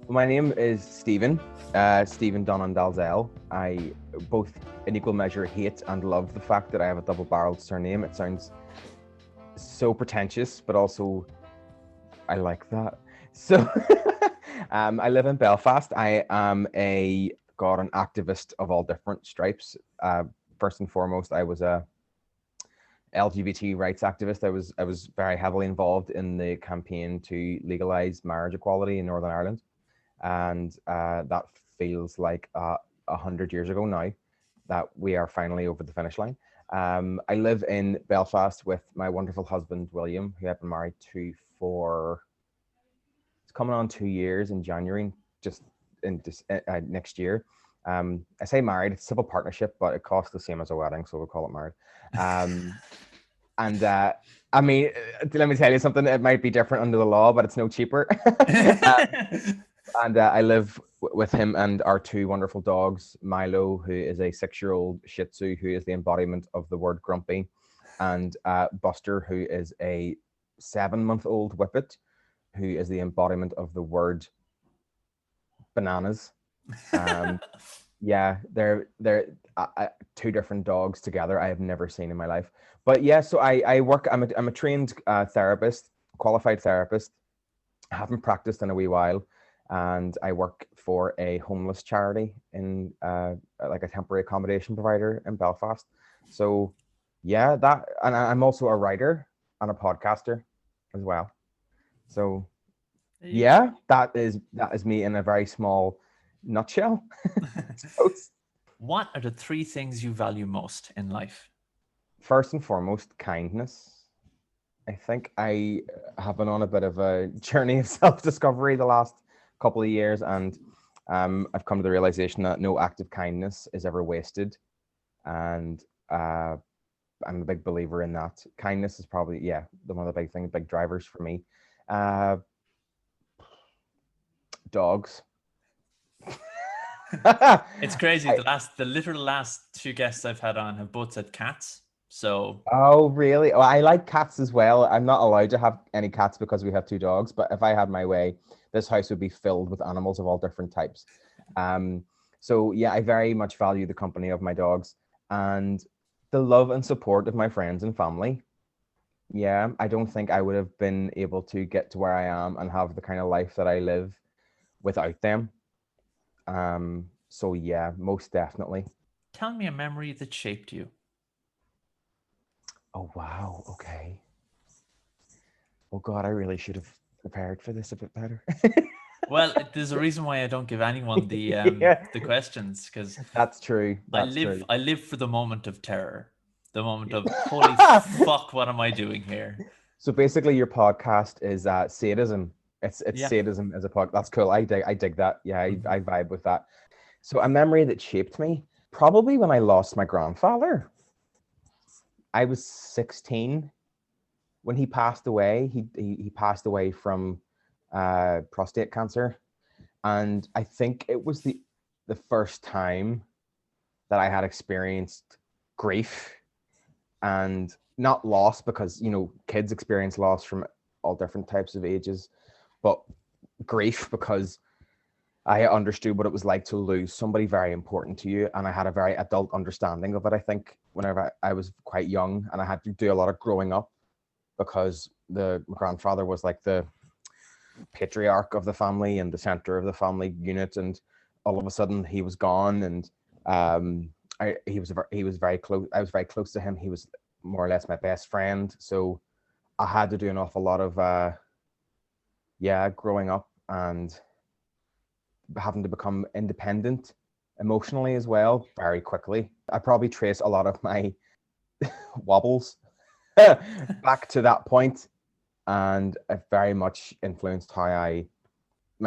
My name is Stephen, Stephen Donnan Dalzell. I both in equal measure hate and love the fact that I have a double-barreled surname. It sounds so pretentious, but also I like that. So I live in Belfast. I am an activist of all different stripes. First and foremost, I was a LGBT rights activist. I was very heavily involved in the campaign to legalise marriage equality in Northern Ireland. And that feels like 100 years ago now that we are finally over the finish line. I live in Belfast with my wonderful husband, William, who I've been married to for, it's coming on 2 years in January, just in this, next year. I say married, it's civil partnership, but it costs the same as a wedding, so we'll call it married. I mean, let me tell you something, it might be different under the law, but it's no cheaper. And I live with him and our two wonderful dogs, Milo, who is a 6-year-old Shih Tzu, who is the embodiment of the word grumpy, and Buster, who is a 7-month-old Whippet, who is the embodiment of the word bananas. Yeah, they're two different dogs together I have never seen in my life. But yeah, so I work. I'm a trained therapist, qualified therapist. I haven't practiced in a wee while. And I work for a homeless charity in like a temporary accommodation provider in Belfast. So yeah, and I'm also a writer and a podcaster as well. So yeah, that is me in a very small nutshell. What are the 3 things you value most in life? First and foremost, kindness. I think I have been on a bit of a journey of self-discovery the last couple of years, and I've come to the realization that no act of kindness is ever wasted, and I'm a big believer in that. Kindness is probably one of the big drivers for me. Dogs. It's crazy. The literal last 2 guests I've had on have both said cats. So oh really? Oh, I like cats as well. I'm not allowed to have any cats because we have 2 dogs, but if I had my way, this house would be filled with animals of all different types. So yeah, I very much value the company of my dogs and the love and support of my friends and family. Yeah, I don't think I would have been able to get to where I am and have the kind of life that I live without them. So yeah, most definitely. Tell me a memory that shaped you. Oh wow, okay. Oh God, I really should have prepared for this a bit better. Well, there's a reason why I don't give anyone the the questions, because that's true. I live for the moment of terror, the moment of holy fuck, what am I doing here? So basically, your podcast is sadism. It's sadism as a podcast. That's cool. I dig that. Yeah, I vibe with that. So a memory that shaped me, probably when I lost my grandfather. I was 16 when he passed away. He passed away from prostate cancer, and I think it was the first time that I had experienced grief, and not loss, because kids experience loss from all different types of ages, but grief because I understood what it was like to lose somebody very important to you, and I had a very adult understanding of it. I think whenever I was quite young, and I had to do a lot of growing up because my grandfather was like the patriarch of the family and the center of the family unit, and all of a sudden he was gone, and he was very close. I was very close to him. He was more or less my best friend, so I had to do an awful lot of growing up and having to become independent emotionally as well very quickly. I probably trace a lot of my wobbles back to that point, and it very much influenced my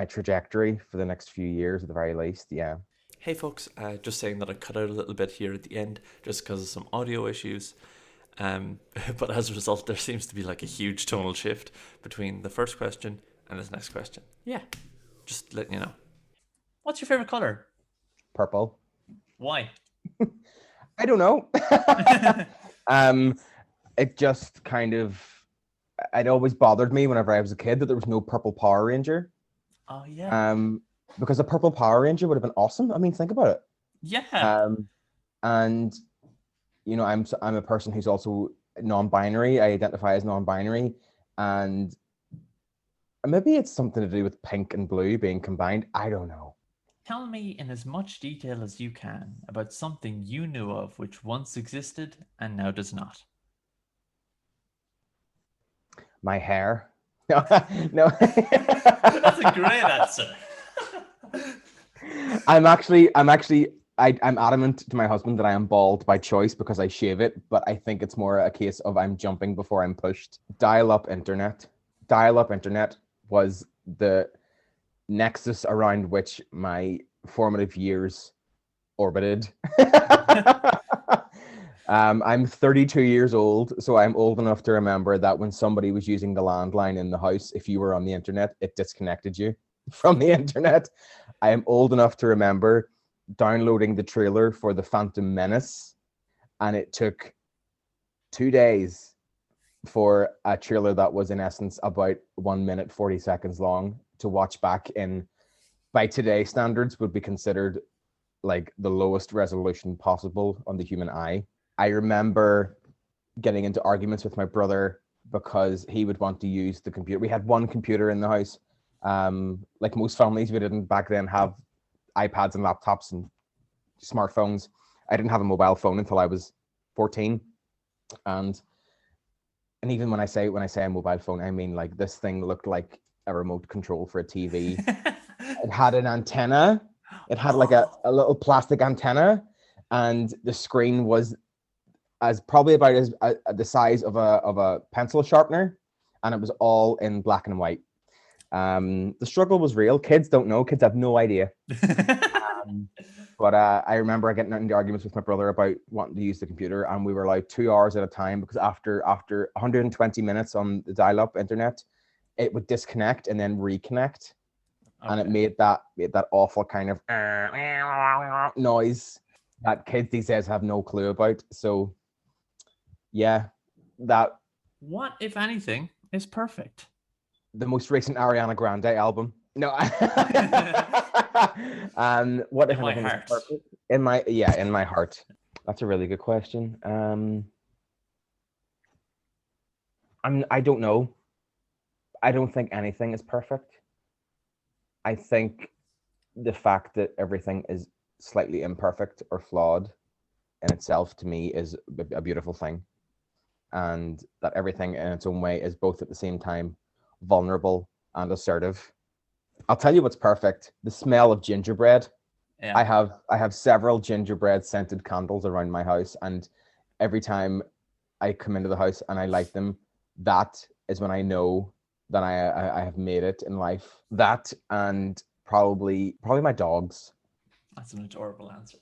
trajectory for the next few years at the very least. Yeah. Hey folks, just saying that I cut out a little bit here at the end just because of some audio issues. But as a result, there seems to be like a huge tonal shift between the first question and this next question. Yeah, just letting you know. What's your favorite color? Purple. Why? I don't know. It just kind of, it always bothered me whenever I was a kid that there was no purple Power Ranger. Oh yeah. because a purple Power Ranger would have been awesome. I mean, think about it. Yeah. And I'm a person who's also non-binary. I identify as non-binary, and maybe it's something to do with pink and blue being combined. I don't know. Tell me in as much detail as you can about something you knew of which once existed and now does not. My hair. No, no. That's a great answer. I'm adamant to my husband that I am bald by choice because I shave it, but I think it's more a case of I'm jumping before I'm pushed. Dial-up internet. Dial-up internet was the nexus around which my formative years orbited. I'm 32 years old, so I'm old enough to remember that when somebody was using the landline in the house, if you were on the internet, it disconnected you from the internet. I am old enough to remember downloading the trailer for The Phantom Menace, and it took 2 days for a trailer that was in essence about 1 minute 40 seconds long to watch back in, by today's standards, would be considered like the lowest resolution possible on the human eye. I remember getting into arguments with my brother because he would want to use the computer. We had one computer in the house. Like most families, we didn't back then have iPads and laptops and smartphones. I didn't have a mobile phone until I was 14. And even when I say a mobile phone, I mean like this thing looked like a remote control for a TV. It had an antenna. It had like a little plastic antenna, and the screen was probably about as the size of a pencil sharpener, and it was all in black and white. The struggle was real. Kids don't know. Kids have no idea. But I remember getting into arguments with my brother about wanting to use the computer, and we were like 2 hours at a time because after 120 minutes on the dial-up internet, it would disconnect and then reconnect, and it made that awful kind of noise that kids these days have no clue about. So, yeah, that. What, if anything, is perfect? The most recent Ariana Grande album. No. What if In my anything is heart. perfect? In my heart. That's a really good question. I don't know. I don't think anything is perfect. I think the fact that everything is slightly imperfect or flawed in itself, to me, is a beautiful thing. And that everything in its own way is both at the same time vulnerable and assertive. I'll tell you what's perfect: the smell of gingerbread. Yeah. I have several gingerbread scented candles around my house, and every time I come into the house and I light them, that is when I know that I have made it in life. That, and probably my dogs. That's an adorable answer.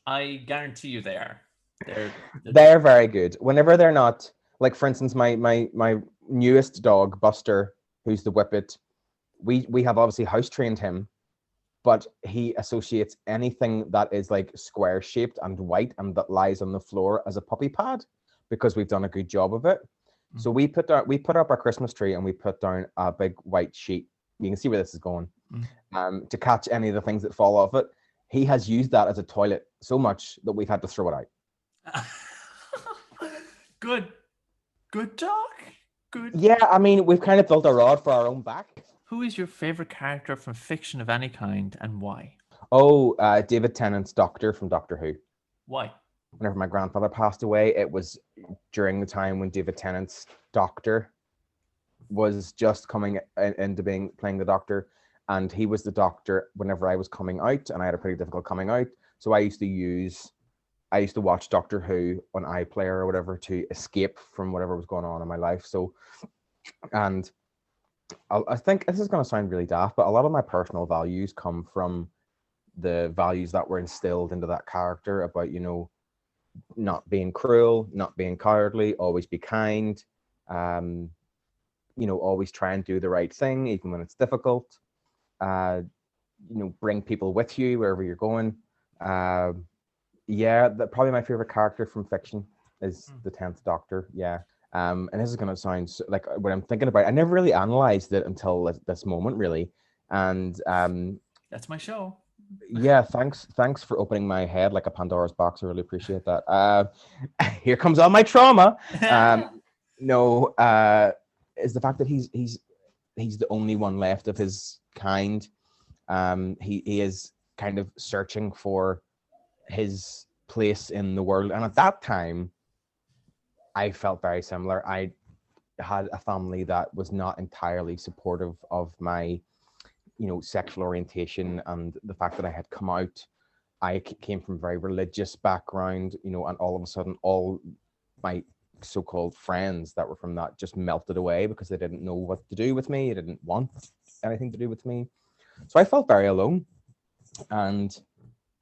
I guarantee you they are. They're very good. Whenever they're not, like for instance, my newest dog, Buster, who's the Whippet, we have obviously house trained him, but he associates anything that is like square shaped and white and that lies on the floor as a puppy pad, because we've done a good job of it. Mm-hmm. So we put up our Christmas tree and we put down a big white sheet. You can see where this is going. Mm-hmm. To catch any of the things that fall off it. He has used that as a toilet so much that we've had to throw it out. Good dog. Good. Yeah, I mean, we've kind of built a rod for our own back. Who is your favorite character from fiction of any kind, and why? Oh, David Tennant's Doctor from Doctor Who. Why? Whenever my grandfather passed away, it was during the time when David Tennant's Doctor was just coming into playing the Doctor, and he was the Doctor whenever I was coming out, and I had a pretty difficult coming out. So I used to watch Doctor Who on iPlayer or whatever to escape from whatever was going on in my life. So, and I think this is going to sound really daft, but a lot of my personal values come from the values that were instilled into that character about, not being cruel, not being cowardly, always be kind, always try and do the right thing, even when it's difficult, bring people with you wherever you're going. Yeah, probably my favorite character from fiction is the 10th Doctor. Yeah. And this is going to sound like what I'm thinking about. I never really analyzed it until this moment, really. And that's my show. Yeah, thanks for opening my head like a Pandora's box. I really appreciate that. Here comes all my trauma. No, is the fact that he's the only one left of his kind. He is kind of searching for his place in the world, and at that time, I felt very similar. I had a family that was not entirely supportive of my, sexual orientation and the fact that I had come out. I came from a very religious background, and all of a sudden, all my so-called friends that were from that just melted away because they didn't know what to do with me. They didn't want anything to do with me. So I felt very alone, and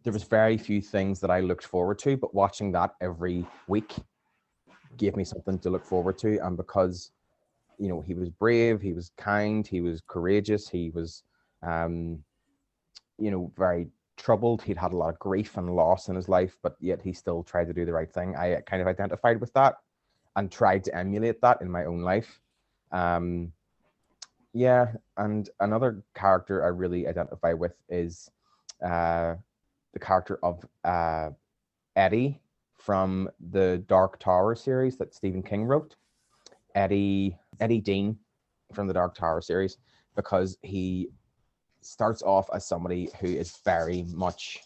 there was very few things that I looked forward to, but watching that every week gave me something to look forward to. And because, he was brave, he was kind, he was courageous, he was, very troubled. He'd had a lot of grief and loss in his life, but yet he still tried to do the right thing. I kind of identified with that and tried to emulate that in my own life. Yeah, and another character I really identify with is the character of Eddie from the Dark Tower series that Stephen King wrote. Eddie Dean from the Dark Tower series, because he starts off as somebody who is very much,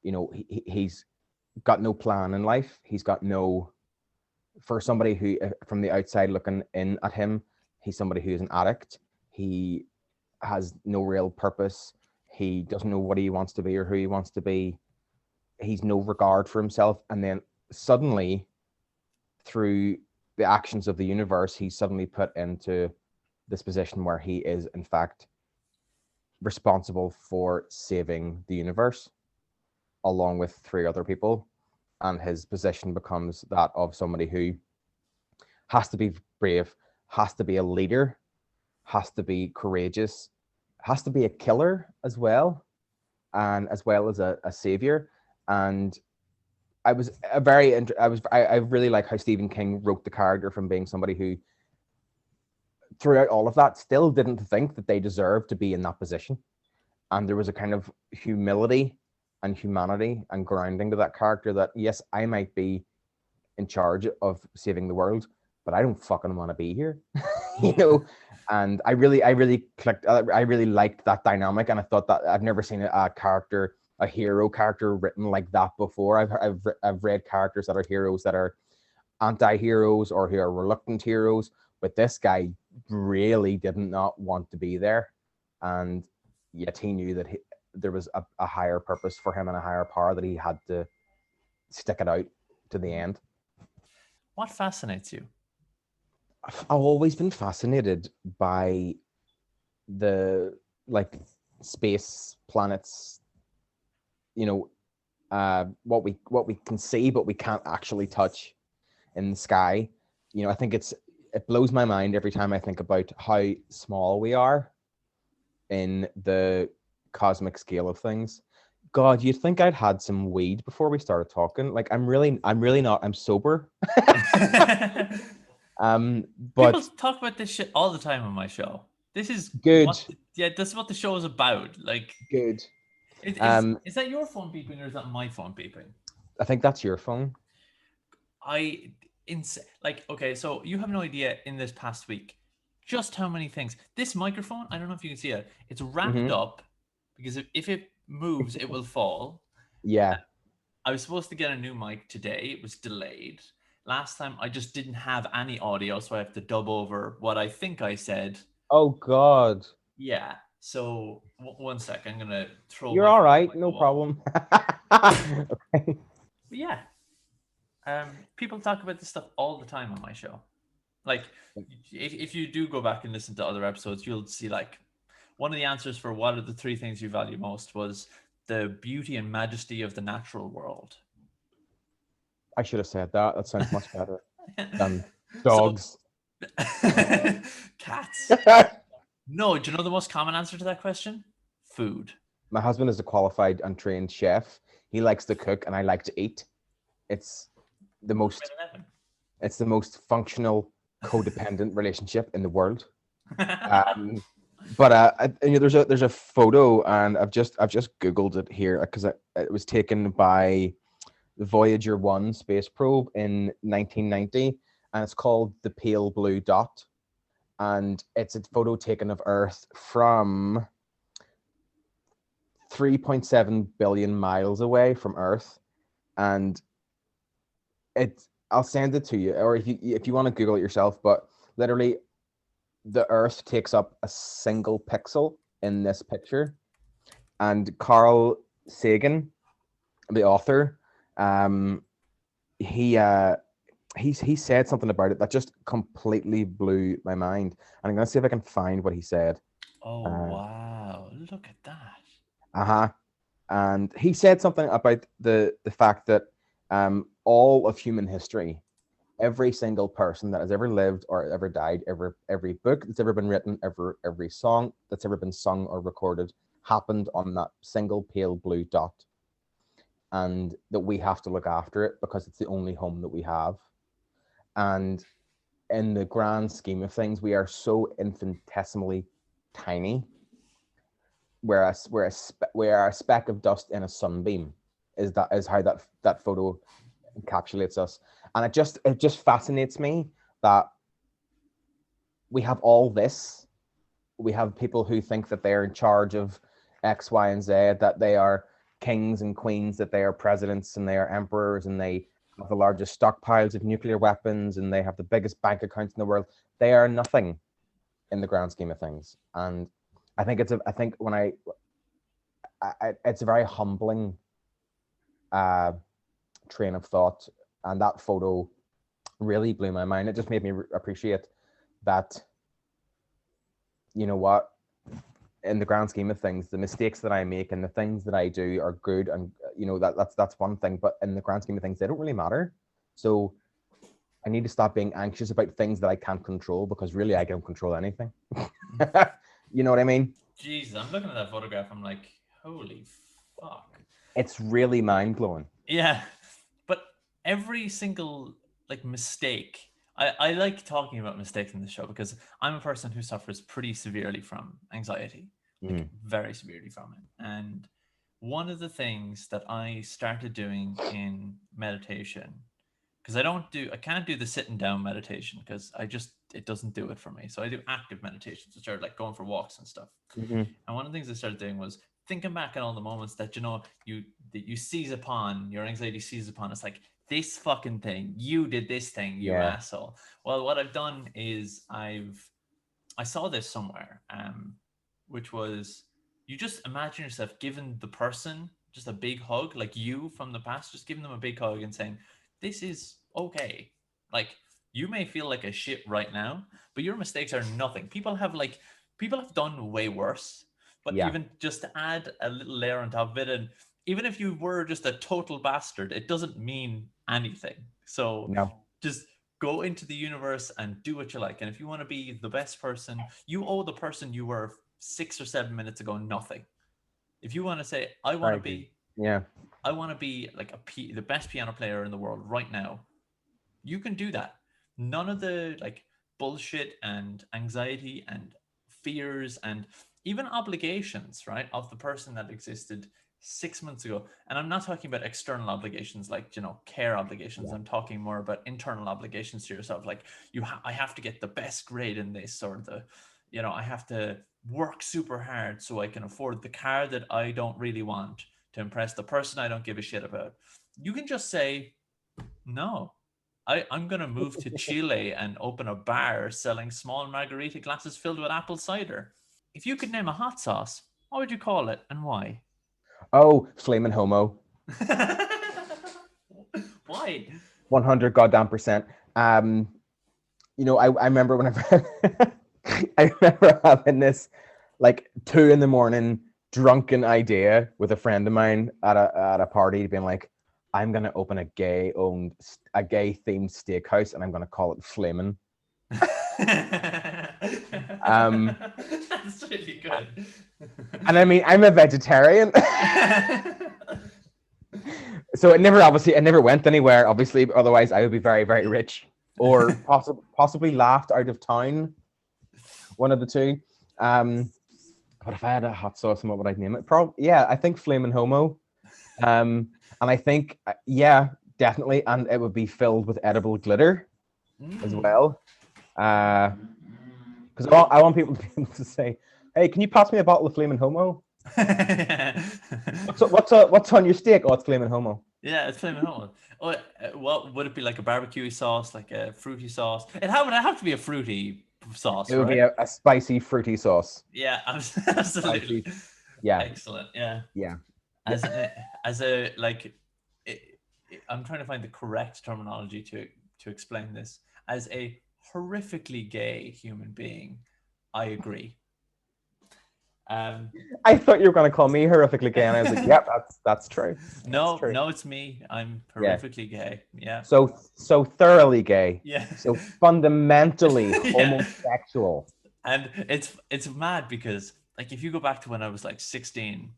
he's got no plan in life. He's got no, for somebody who from the outside looking in at him, he's somebody who is an addict. He has no real purpose. He doesn't know what he wants to be or who he wants to be. He's no regard for himself. And then suddenly, through the actions of the universe, he's suddenly put into this position where he is, in fact, responsible for saving the universe along with 3 other people. And his position becomes that of somebody who has to be brave, has to be a leader, has to be courageous, has to be a killer as well, and as well as a savior. And I really like how Stephen King wrote the character from being somebody who, throughout all of that, still didn't think that they deserved to be in that position. And there was a kind of humility and humanity and grounding to that character that, yes, I might be in charge of saving the world, but I don't fucking want to be here. And I really clicked. I really liked that dynamic, and I thought that I've never seen a hero character written like that before. I've read characters that are heroes that are anti-heroes or who are reluctant heroes, but this guy really did not want to be there, and yet he knew that there was a higher purpose for him and a higher power that he had to stick it out to the end. What fascinates you? I've always been fascinated by the space, planets, what we can see but we can't actually touch in the sky. I think it blows my mind every time I think about how small we are in the cosmic scale of things. God, you'd think I'd had some weed before we started talking. Like, I'm really not. I'm sober. But people talk about this shit all the time on my show. This is good. This is what the show is about. Like, good. Is that your phone beeping or is that my phone beeping? I think that's your phone. Okay, so you have no idea in this past week just how many things. This microphone, I don't know if you can see it. It's wrapped up because if it moves, it will fall. Yeah. I was supposed to get a new mic today. It was delayed. Last time I just didn't have any audio, so I have to dub over what I think I said. Oh God. Yeah. So 1 second, I'm gonna throw. You're all right, no problem. Okay. Yeah. People talk about this stuff all the time on my show. Like, if you do go back and listen to other episodes, you'll see like one of the answers for what are the 3 things you value most was the beauty and majesty of the natural world. I should have said that. That sounds much better than dogs. Cats. No, do you know the most common answer to that question? Food. My husband is a qualified and trained chef. He likes to cook and I like to eat. It's the most... It's the most functional codependent relationship in the world. But there's a photo, and I've just Googled it here because it was taken by the Voyager 1 space probe in 1990, and it's called the Pale Blue Dot, and it's a photo taken of Earth from 3.7 billion miles away from Earth, and I'll send it to you, or if you want to Google it yourself, but literally the Earth takes up a single pixel in this picture. And Carl Sagan, the author, he said something about it that just completely blew my mind. And I'm gonna see if I can find what he said. Oh wow! Look at that. And he said something about the fact that all of human history, every single person that has ever lived or ever died, every book that's ever been written, every song that's ever been sung or recorded happened on that single pale blue dot, and that we have to look after it because it's the only home that we have. And in the grand scheme of things, we are so infinitesimally tiny. Whereas we are a speck of dust in a sunbeam is how that photo encapsulates us. And it just fascinates me that we have all this. We have people who think that they're in charge of X, Y, and Z, that they are kings and queens, that they are presidents and they are emperors, and they have the largest stockpiles of nuclear weapons, and they have the biggest bank accounts in the world. They are nothing in the grand scheme of things. And I think it's a very humbling train of thought, and that photo really blew my mind. It just made me appreciate that, you know what, in the grand scheme of things, the mistakes that I make and the things that I do are good, and that's one thing, but in the grand scheme of things, they don't really matter. So I need to stop being anxious about things that I can't control, because really I don't control anything. You know what I mean? Jeez, I'm looking at that photograph, I'm like, holy fuck. It's really mind-blowing. Yeah, but every single mistake, I like talking about mistakes in the show because I'm a person who suffers pretty severely from anxiety, very severely from it. And one of the things that I started doing in meditation, because I can't do the sitting down meditation because it doesn't do it for me. So I do active meditations, which are like going for walks and stuff. And one of the things I started doing was thinking back on all the moments that you seize upon, your anxiety seizes upon. It's like, this fucking thing, you did this thing, you asshole. Well, what I've done is I saw this somewhere, which was, you just imagine yourself giving the person just a big hug, like you from the past, just giving them a big hug and saying, this is okay. Like, you may feel like a shit right now, but your mistakes are nothing. People have done way worse, but even just to add a little layer on top of it, and even if you were just a total bastard, it doesn't mean anything. So just go into the universe and do what you like. And if you want to be the best person, you owe the person you were 6 or 7 minutes ago nothing. If you want to say, I want to be like the best piano player in the world right now, you can do that. None of the bullshit and anxiety and fears and even obligations, right, of the person that existed 6 months ago. And I'm not talking about external obligations like, care obligations. I'm talking more about internal obligations to yourself. Like, I have to get the best grade in this, or I have to work super hard so I can afford the car that I don't really want to impress the person I don't give a shit about. You can just say, no, I'm going to move to Chile and open a bar selling small margarita glasses filled with apple cider. If you could name a hot sauce, what would you call it and why? Oh, flaming homo. Why? 100 goddamn %. I remember whenever I remember having this 2 a.m. drunken idea with a friend of mine at a party, being like, I'm gonna open a gay themed steakhouse and I'm gonna call it Flamin'. That's really good. And I mean, I'm a vegetarian. So it never went anywhere, obviously, otherwise I would be very, very rich. or possibly laughed out of town. One of the two. But if I had a hot sauce, what would I name it? I think Flamin' Homo. And I think, definitely, and it would be filled with edible glitter as well. Because I want people to be able to say, "Hey, can you pass me a bottle of Flamin' Homo?" What's on your steak? Oh, it's Flamin' Homo. Yeah, it's Flamin' Homo. Oh, what would it be, like a barbecue sauce, like a fruity sauce? Would it have to be a fruity sauce? It would be a spicy, fruity sauce. Yeah, absolutely. Spicy. Yeah. Excellent. Yeah. Yeah. I'm trying to find the correct terminology to explain this. As a horrifically gay human being, I agree. I thought you were going to call me horrifically gay, and I was like, "Yep, that's true." No, it's me. I'm horrifically gay. Yeah. So thoroughly gay. Yeah. So fundamentally homosexual. And it's mad because, like, if you go back to when I was like 16,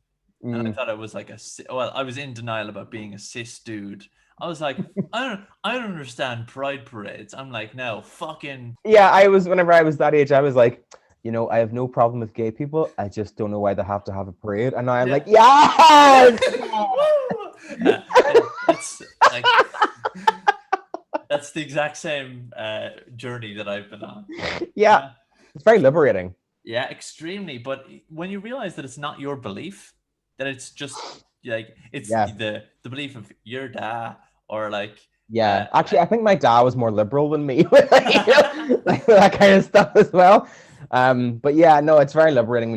and I thought I was like I was in denial about being a cis dude. I was like, I don't understand pride parades. I'm like, no, fucking. Yeah, whenever I was that age, I was like, I have no problem with gay people. I just don't know why they have to have a parade. And now I'm like, yes! That's the exact same journey that I've been on. Yeah, it's very liberating. Yeah, extremely. But when you realize that it's not your belief, that it's just like it's the belief of your dad, or like. Yeah, actually, I think my dad was more liberal than me with like that kind of stuff as well. But yeah, no, it's very liberating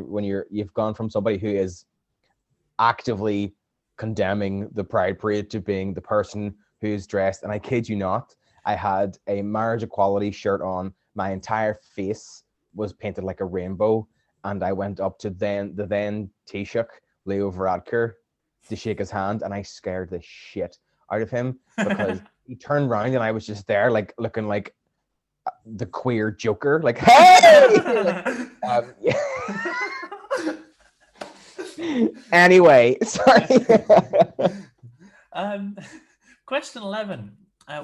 when you've gone from somebody who is actively condemning the pride parade to being the person who's dressed. And I kid you not, I had a marriage equality shirt on. My entire face was painted like a rainbow, and I went up to the then Taoiseach Leo Varadkar to shake his hand, and I scared the shit out of him because he turned around and I was just there, like looking like the queer Joker, like, hey. Anyway, sorry. Question 11.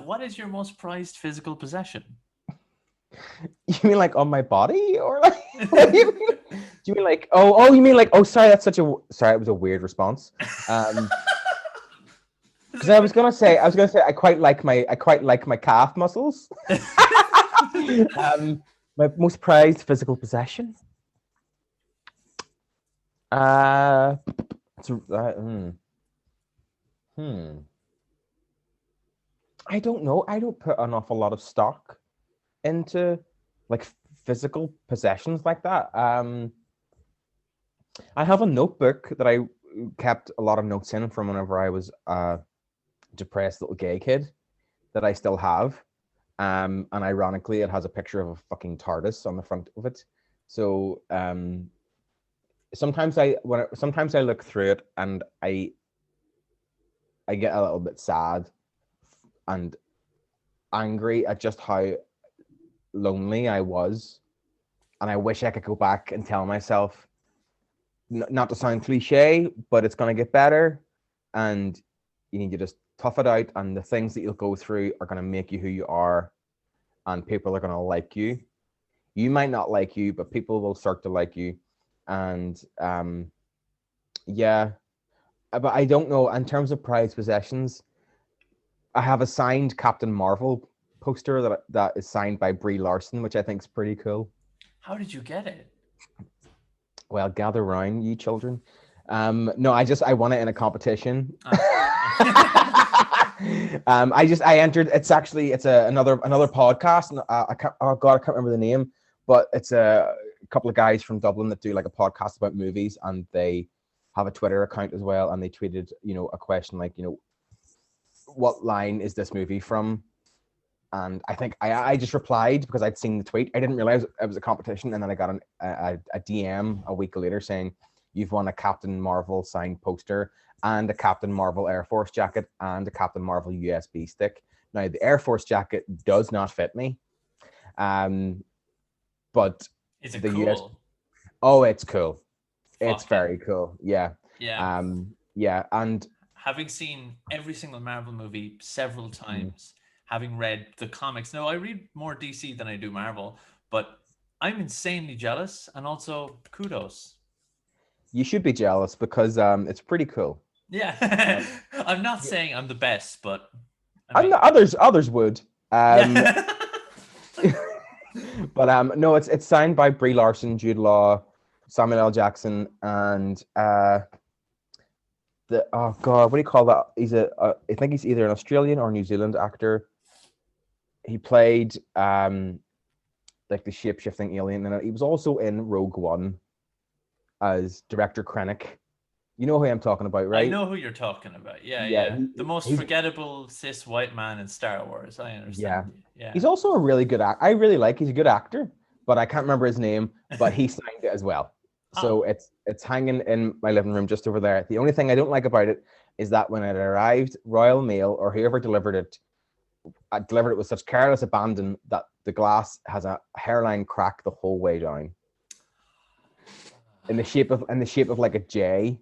What is your most prized physical possession? You mean like on my body, or like? Do you mean like? Oh, you mean like? Oh, sorry. It was a weird response. Because I was gonna say I quite like my calf muscles. My most prized physical possession. I don't know. I don't put an awful lot of stock into like physical possessions like that. I have a notebook that I kept a lot of notes in from whenever I was a depressed little gay kid that I still have. And ironically, it has a picture of a fucking TARDIS on the front of it. So sometimes I look through it and I get a little bit sad and angry at just how lonely I was, and I wish I could go back and tell myself, not to sound cliche, but it's going to get better, and you need to just tough it out, and the things that you'll go through are going to make you who you are, and people are going to like you. You might not like you, but people will start to like you. And but I don't know, in terms of prized possessions, I have a signed Captain Marvel poster that is signed by Brie Larson, which I think is pretty cool. How did you get it? Well, gather round, you children. No, I won it in a competition. I entered. It's another podcast, and I can't remember the name, but it's a couple of guys from Dublin that do like a podcast about movies, and they have a Twitter account as well, and they tweeted, a question like, what line is this movie from? And I think I just replied because I'd seen the tweet. I didn't realize it was a competition, and then I got a DM a week later saying, you've won a Captain Marvel signed poster and a Captain Marvel Air Force jacket and a Captain Marvel USB stick. Now, the Air Force jacket does not fit me. But is it cool? Oh, it's cool. It's Fuck very cool. Yeah. Yeah. Yeah. And having seen every single Marvel movie several times, having read the comics. Now, I read more DC than I do Marvel, but I'm insanely jealous, and also kudos. You should be jealous because it's pretty cool. Yeah. I'm not saying I'm the best, but I mean, others would. Yeah. But no, it's signed by Brie Larson, Jude Law, Samuel L. Jackson, and oh god, what do you call that? I think he's either an Australian or New Zealand actor. He played like the shape-shifting alien, and he was also in Rogue One as Director Krennic. You know who I'm talking about, right? I know who you're talking about. Yeah. The most forgettable cis white man in Star Wars. I understand. Yeah. He's also a really good actor. I really like. He's a good actor, but I can't remember his name. But he signed it as well. So it's hanging in my living room just over there. The only thing I don't like about it is that when it arrived, Royal Mail or whoever delivered it with such careless abandon that the glass has a hairline crack the whole way down. In the shape of like a J,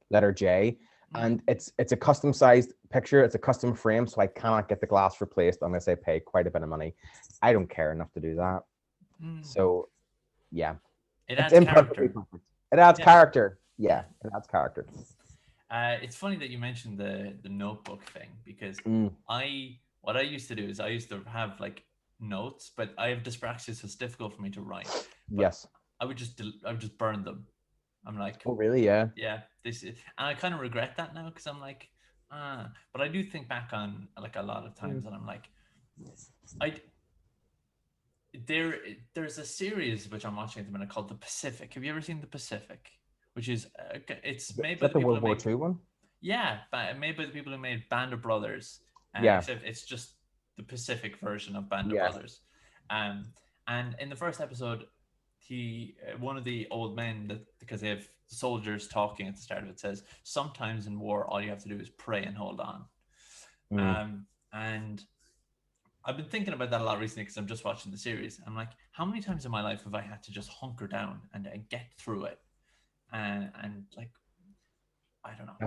letter J, and it's a custom sized picture. It's a custom frame, so I cannot get the glass replaced unless I pay quite a bit of money. I don't care enough to do that. So, yeah, it adds character. It adds character. Yeah, it adds character. It's funny that you mentioned the notebook thing because what I used to do is I used to have like notes, but I have dyspraxia, so it's difficult for me to write. But yes. I would just burn them. I'm like, oh really? Yeah. Yeah. And I kind of regret that now because I'm like, but I do think back on like a lot of times, and I'm like, there's a series which I'm watching at the minute called The Pacific. Have you ever seen The Pacific? Which is it's made by the people World War II one. Yeah, made by the people who made Band of Brothers. Except it's just the Pacific version of Band of Brothers. And in the first episode, one of the old men, because they have soldiers talking at the start of it, says sometimes in war all you have to do is pray and hold on. And I've been thinking about that a lot recently because I'm just watching the series. I'm like, how many times in my life have I had to just hunker down and get through it? And like, I don't know.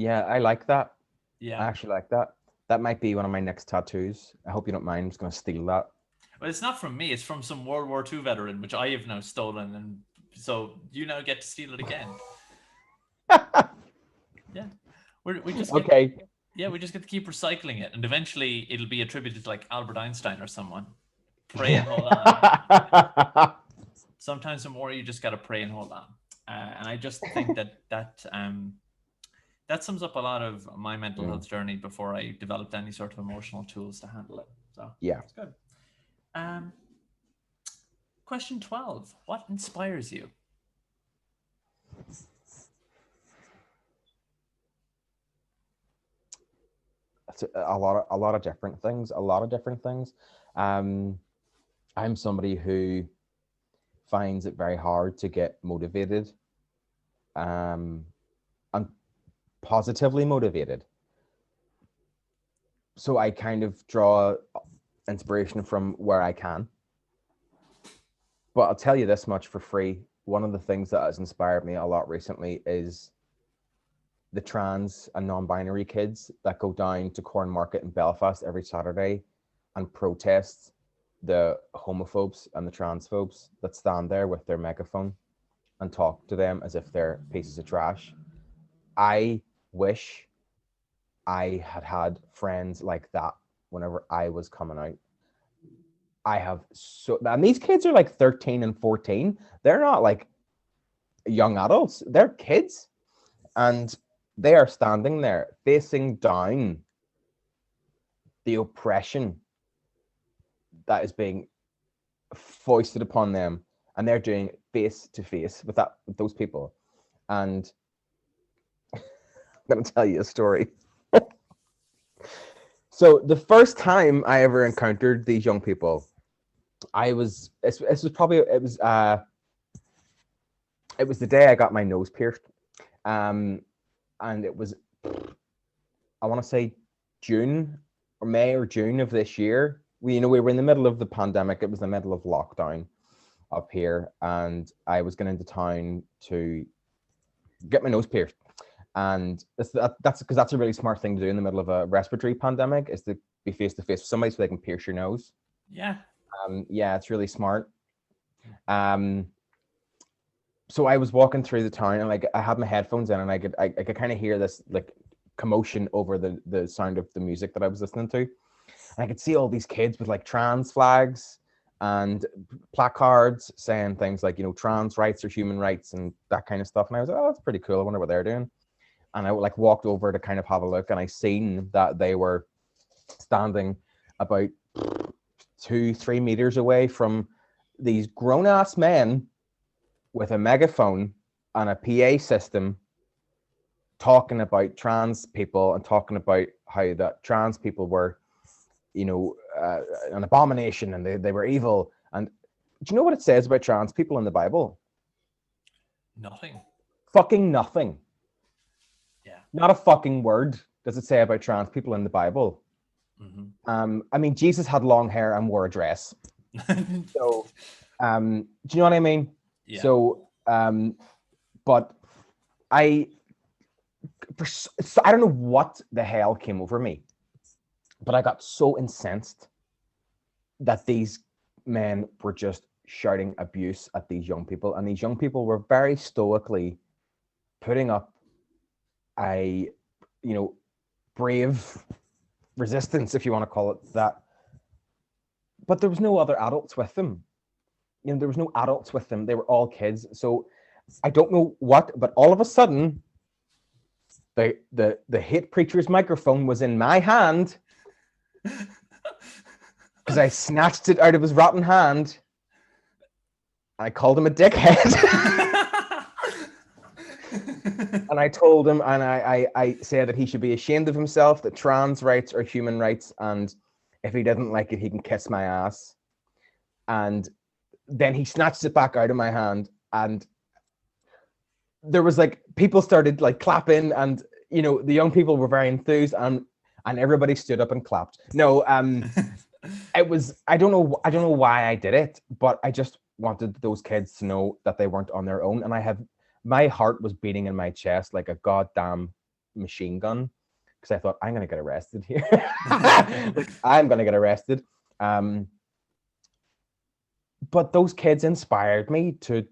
I like that. Yeah, I actually like that. That might be one of my next tattoos. I hope you don't mind. I'm just going to steal that. Well, it's not from me. It's from some World War II veteran, which I have now stolen, and so you now get to steal it again. Yeah, we just we just get to keep recycling it, and eventually it'll be attributed to like Albert Einstein or someone. Pray and hold on. Sometimes in war you just gotta pray and hold on, and I just think that sums up a lot of my mental health journey before I developed any sort of emotional tools to handle it. So yeah, it's good. Question 12. What inspires you? It's a lot of different things. I'm somebody who finds it very hard to get motivated, and positively motivated. So I kind of draw inspiration from where I can. But I'll tell you this much for free. One of the things that has inspired me a lot recently is the trans and non-binary kids that go down to Corn Market in Belfast every Saturday and protest the homophobes and the transphobes that stand there with their megaphone and talk to them as if they're pieces of trash. I wish I had friends like that whenever I was coming out. And these kids are like 13 and 14. They're not like young adults. They're kids. And they are standing there facing down the oppression that is being foisted upon them. And they're doing face to face with those people. And I'm going to tell you a story. So the first time I ever encountered these young people, it was the day I got my nose pierced. And it was, I want to say June or May or June of this year. We were in the middle of the pandemic. It was the middle of lockdown up here. And I was going into town to get my nose pierced. And that's because that's a really smart thing to do in the middle of a respiratory pandemic, is to be face to face with somebody so they can pierce your nose. Yeah. Yeah, it's really smart. So I was walking through the town, and like I had my headphones in, and I could kind of hear this like commotion over the sound of the music that I was listening to. And I could see all these kids with like trans flags and placards saying things like, trans rights are human rights and that kind of stuff. And I was like, oh, that's pretty cool. I wonder what they're doing. And I like walked over to kind of have a look, and I seen that they were standing about 2-3 meters away from these grown-ass men with a megaphone and a PA system talking about trans people and talking about how that trans people were, an abomination and they were evil. And do you know what it says about trans people in the Bible? Nothing. Fucking nothing. Yeah. Not a fucking word does it say about trans people in the Bible. Mm-hmm. I mean, Jesus had long hair and wore a dress. So, do you know what I mean? Yeah. So, but I don't know what the hell came over me, but I got so incensed that these men were just shouting abuse at these young people, and these young people were very stoically putting up a, brave resistance, if you want to call it that. But there was no other adults with them. There was no adults with them. They were all kids. So I don't know what, but all of a sudden, the hate preacher's microphone was in my hand, because I snatched it out of his rotten hand. I called him a dickhead. And I told him, and I said that he should be ashamed of himself, that trans rights are human rights, and if he doesn't like it, he can kiss my ass. And then he snatched it back out of my hand, and there was like, people started like clapping, and the young people were very enthused, and everybody stood up and clapped. No, it was, I don't know why I did it, but I just wanted those kids to know that they weren't on their own. And my heart was beating in my chest like a goddamn machine gun, because I thought, I'm gonna get arrested here. I'm gonna get arrested. But those kids inspired me to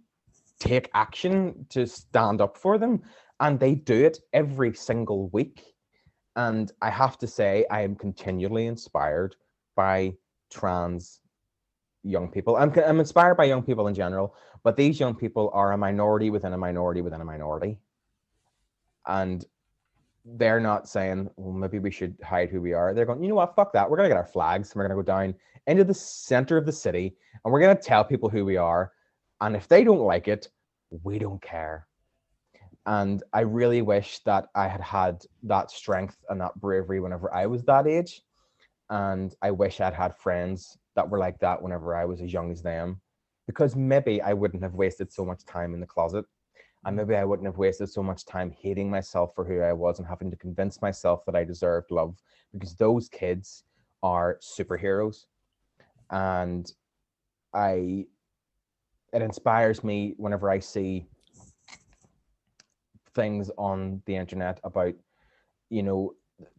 take action, to stand up for them, and they do it every single week. And I have to say, I am continually inspired by trans young people. I'm inspired by young people in general, but these young people are a minority within a minority within a minority. And they're not saying, well, maybe we should hide who we are. They're going, you know what, fuck that. We're going to get our flags, and we're going to go down into the center of the city, and we're going to tell people who we are. And if they don't like it, we don't care. And I really wish that I had that strength and that bravery whenever I was that age. And I wish I'd had friends that were like that whenever I was as young as them, because maybe I wouldn't have wasted so much time in the closet, and maybe I wouldn't have wasted so much time hating myself for who I was and having to convince myself that I deserved love, because those kids are superheroes. And it inspires me whenever I see things on the internet about,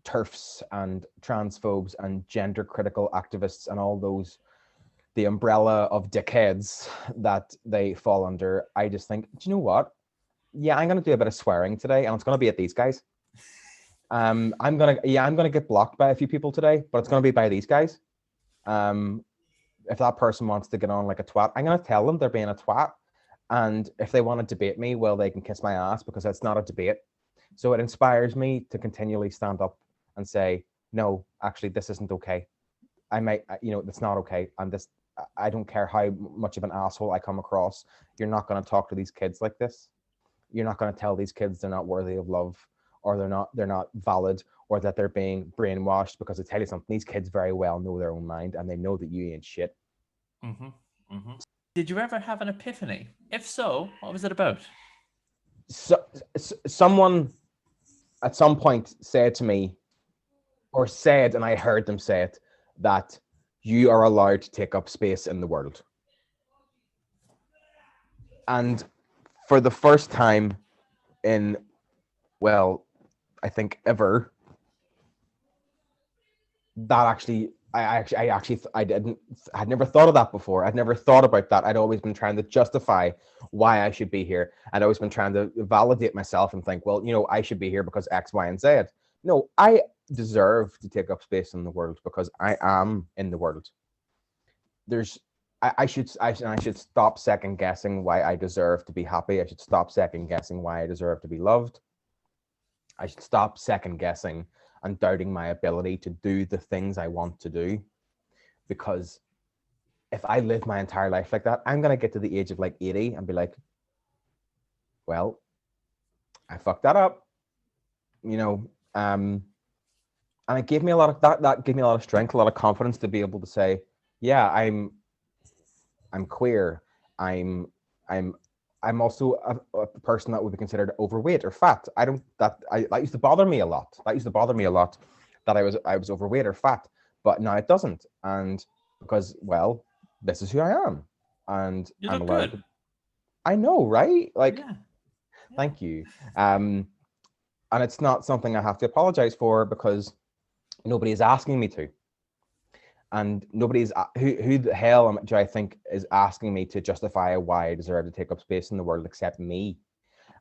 TERFs and transphobes and gender critical activists and all those, the umbrella of dickheads that they fall under. I just think, do you know what? Yeah, I'm gonna do a bit of swearing today, and it's gonna be at these guys. I'm gonna get blocked by a few people today, but it's gonna be by these guys. If that person wants to get on like a twat, I'm gonna tell them they're being a twat. And if they want to debate me, well, they can kiss my ass, because it's not a debate. So it inspires me to continually stand up and say, no, actually, this isn't okay. It's not okay. And I don't care how much of an asshole I come across. You're not going to talk to these kids like this. You're not going to tell these kids they're not worthy of love, or they're not valid, or that they're being brainwashed. Because I tell you something, these kids very well know their own mind, and they know that you ain't shit. Mm-hmm. Mm-hmm. Did you ever have an epiphany? If so, what was it about? So, someone at some point said to me, or said, and I heard them say it, that you are allowed to take up space in the world. And for the first time in well, I think ever. That actually, I'd never thought of that before. I'd never thought about that. I'd always been trying to justify why I should be here. I'd always been trying to validate myself and think, well, I should be here because X, Y, and Z. No, I deserve to take up space in the world because I am in the world. I should stop second guessing why I deserve to be happy. I should stop second guessing why I deserve to be loved. I should stop second guessing and doubting my ability to do the things I want to do. Because if I live my entire life like that, I'm going to get to the age of like 80 and be like, well, I fucked that up. And it gave me a lot of that gave me a lot of strength, a lot of confidence to be able to say, yeah, I'm queer. I'm also a person that would be considered overweight or fat. That used to bother me a lot. That I was overweight or fat, but now it doesn't. And because, well, this is who I am, and you I'm look allowed. good. I know, right? Like, yeah. Thank you. And it's not something I have to apologize for because nobody is asking me to. And nobody's who the hell do I think is asking me to justify why I deserve to take up space in the world except me?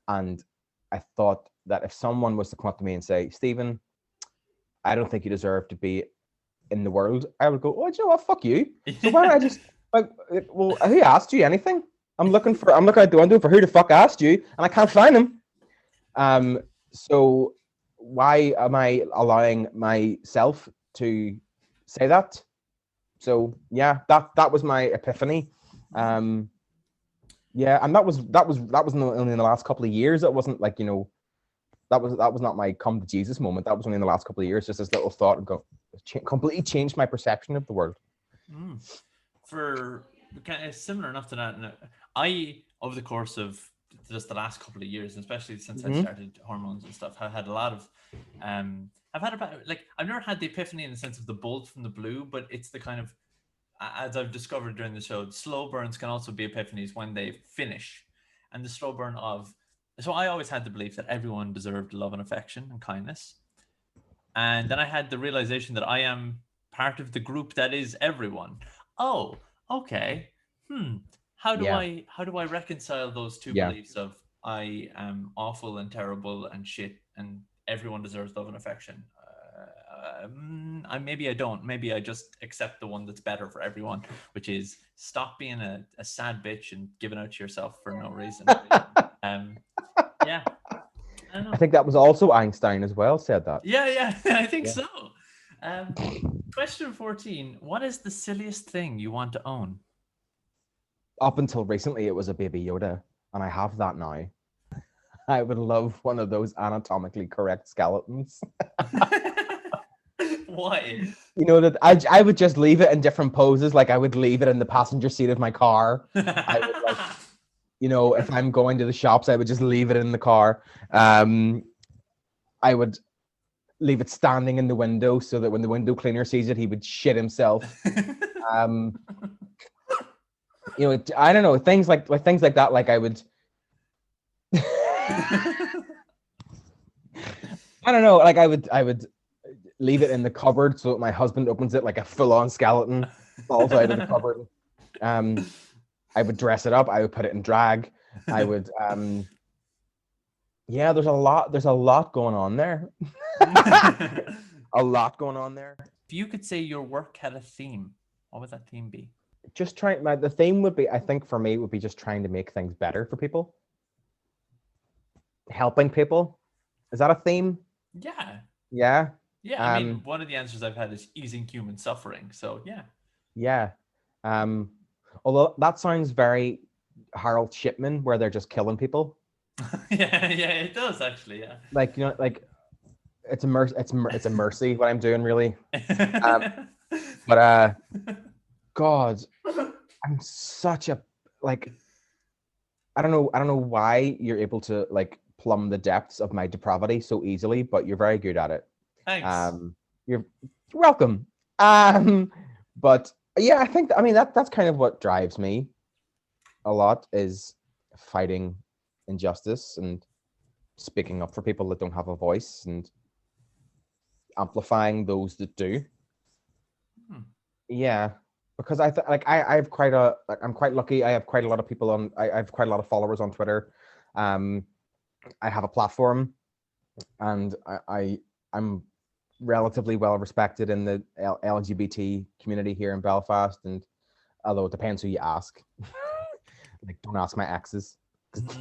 And I thought that if someone was to come up to me and say, Stephen, I don't think you deserve to be in the world, I would go, oh, do you know what? Fuck you. So why don't I just well, who asked you anything? I'm looking out the window for who the fuck asked you, and I can't find him. So why am I allowing myself to say that? So yeah, that was my epiphany. And that was only in the last couple of years. It wasn't like, that was not my come to Jesus moment. That was only in the last couple of years. Just this little thought and completely changed my perception of the world. For kind of similar enough to that, I, over the course of just the last couple of years, and especially since I started hormones and stuff, I've had a lot of I've never had the epiphany in the sense of the bolt from the blue, but it's the kind of, as I've discovered during the show, slow burns can also be epiphanies when they finish. And the slow burn of, so I always had the belief that everyone deserved love and affection and kindness. And then I had the realization that I am part of the group that is everyone. Oh, okay. How do I reconcile those two beliefs of I am awful and terrible and shit and everyone deserves love and affection? Maybe I don't. Maybe I just accept the one that's better for everyone, which is stop being a sad bitch and giving out to yourself for no reason. Yeah. I think that was also Einstein as well said that. Yeah, I think so. Question 14. What is the silliest thing you want to own? Up until recently, it was a Baby Yoda, and I have that now. I would love one of those anatomically correct skeletons. Why? That I would just leave it in different poses. Like I would leave it in the passenger seat of my car. I would if I'm going to the shops, I would just leave it in the car. I would leave it standing in the window so that when the window cleaner sees it, he would shit himself. I don't know, things like that. Like I would. I don't know. Like I would leave it in the cupboard so that my husband opens it like a full-on skeleton falls out of the cupboard. I would dress it up. I would put it in drag. I would. There's a lot going on there. A lot going on there. If you could say your work had a theme, what would that theme be? The theme would be, I think for me, would be just trying to make things better for people. Helping people. Is that a theme? Yeah. Yeah. Yeah, I mean, one of the answers I've had is easing human suffering. So yeah. Yeah. Although that sounds very Harold Shipman, where they're just killing people. yeah, it does actually. Yeah. Like it's a mercy what I'm doing really. But God, I'm such a I don't know why you're able to plumb the depths of my depravity so easily, but you're very good at it. Thanks. You're welcome. But yeah, that's kind of what drives me a lot, is fighting injustice and speaking up for people that don't have a voice and amplifying those that do. Yeah, because I have quite a I'm quite lucky. I have quite a lot of people on. I have quite a lot of followers on Twitter. I have a platform, and I'm relatively well respected in the LGBT community here in Belfast. And although it depends who you ask, like don't ask my exes, 'cause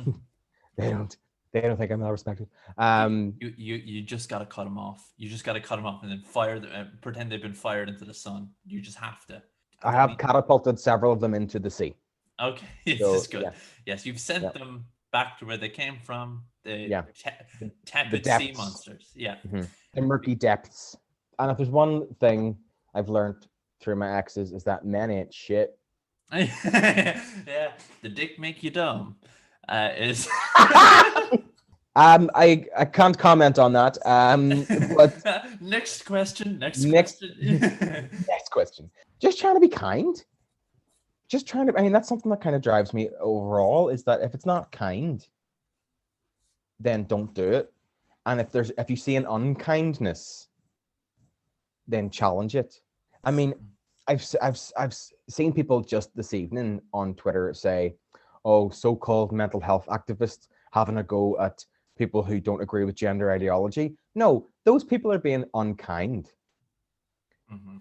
they don't think I'm well respected. You just gotta cut them off. You just gotta cut them off and then fire them. Pretend they've been fired into the sun. You just have to. I have catapulted several of them into the sea. Okay, this is good. Yeah. Yes, you've sent them back to where they came from. The tepid the sea monsters. Yeah. The murky depths. And if there's one thing I've learned through my exes is that men ain't shit. Yeah, the dick make you dumb. Is I can't comment on that. But next question. Next question. Just trying to be kind. I mean, that's something that kind of drives me overall, is that if it's not kind, then don't do it. And if you see an unkindness, then challenge it. I mean, I've seen people just this evening on Twitter say, "Oh, so-called mental health activists having a go at people who don't agree with gender ideology." No, those people are being unkind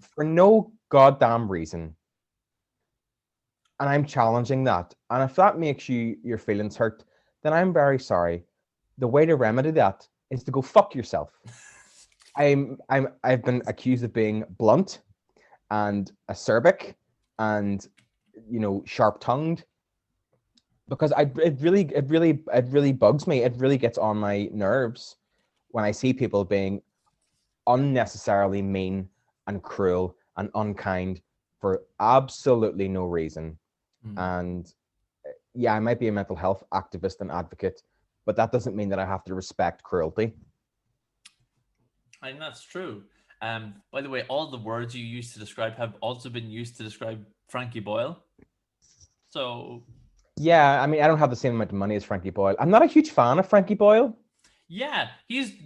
for no goddamn reason. And I'm challenging that. And if that makes your feelings hurt, then I'm very sorry. The way to remedy that is to go fuck yourself. I've been accused of being blunt and acerbic and sharp-tongued, because it really bugs me. It really gets on my nerves when I see people being unnecessarily mean and cruel and unkind for absolutely no reason. And yeah, I might be a mental health activist and advocate, but that doesn't mean that I have to respect cruelty. I think that's true. By the way, all the words you used to describe have also been used to describe Frankie Boyle. So yeah, I mean, I don't have the same amount of money as Frankie Boyle. I'm not a huge fan of Frankie Boyle. Yeah,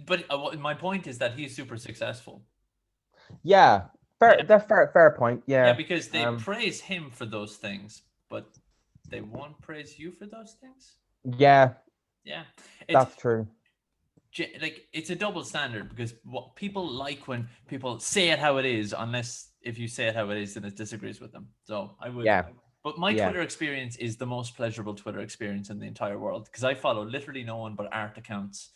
but my point is that he's super successful. Yeah, that's fair point. Yeah, because they praise him for those things, but they won't praise you for those things. Yeah, that's true. Like, it's a double standard, because what people like when people say it how it is, unless if you say it how it is, then it disagrees with them. So I would. Yeah. But my Twitter experience is the most pleasurable Twitter experience in the entire world, because I follow literally no one but art accounts.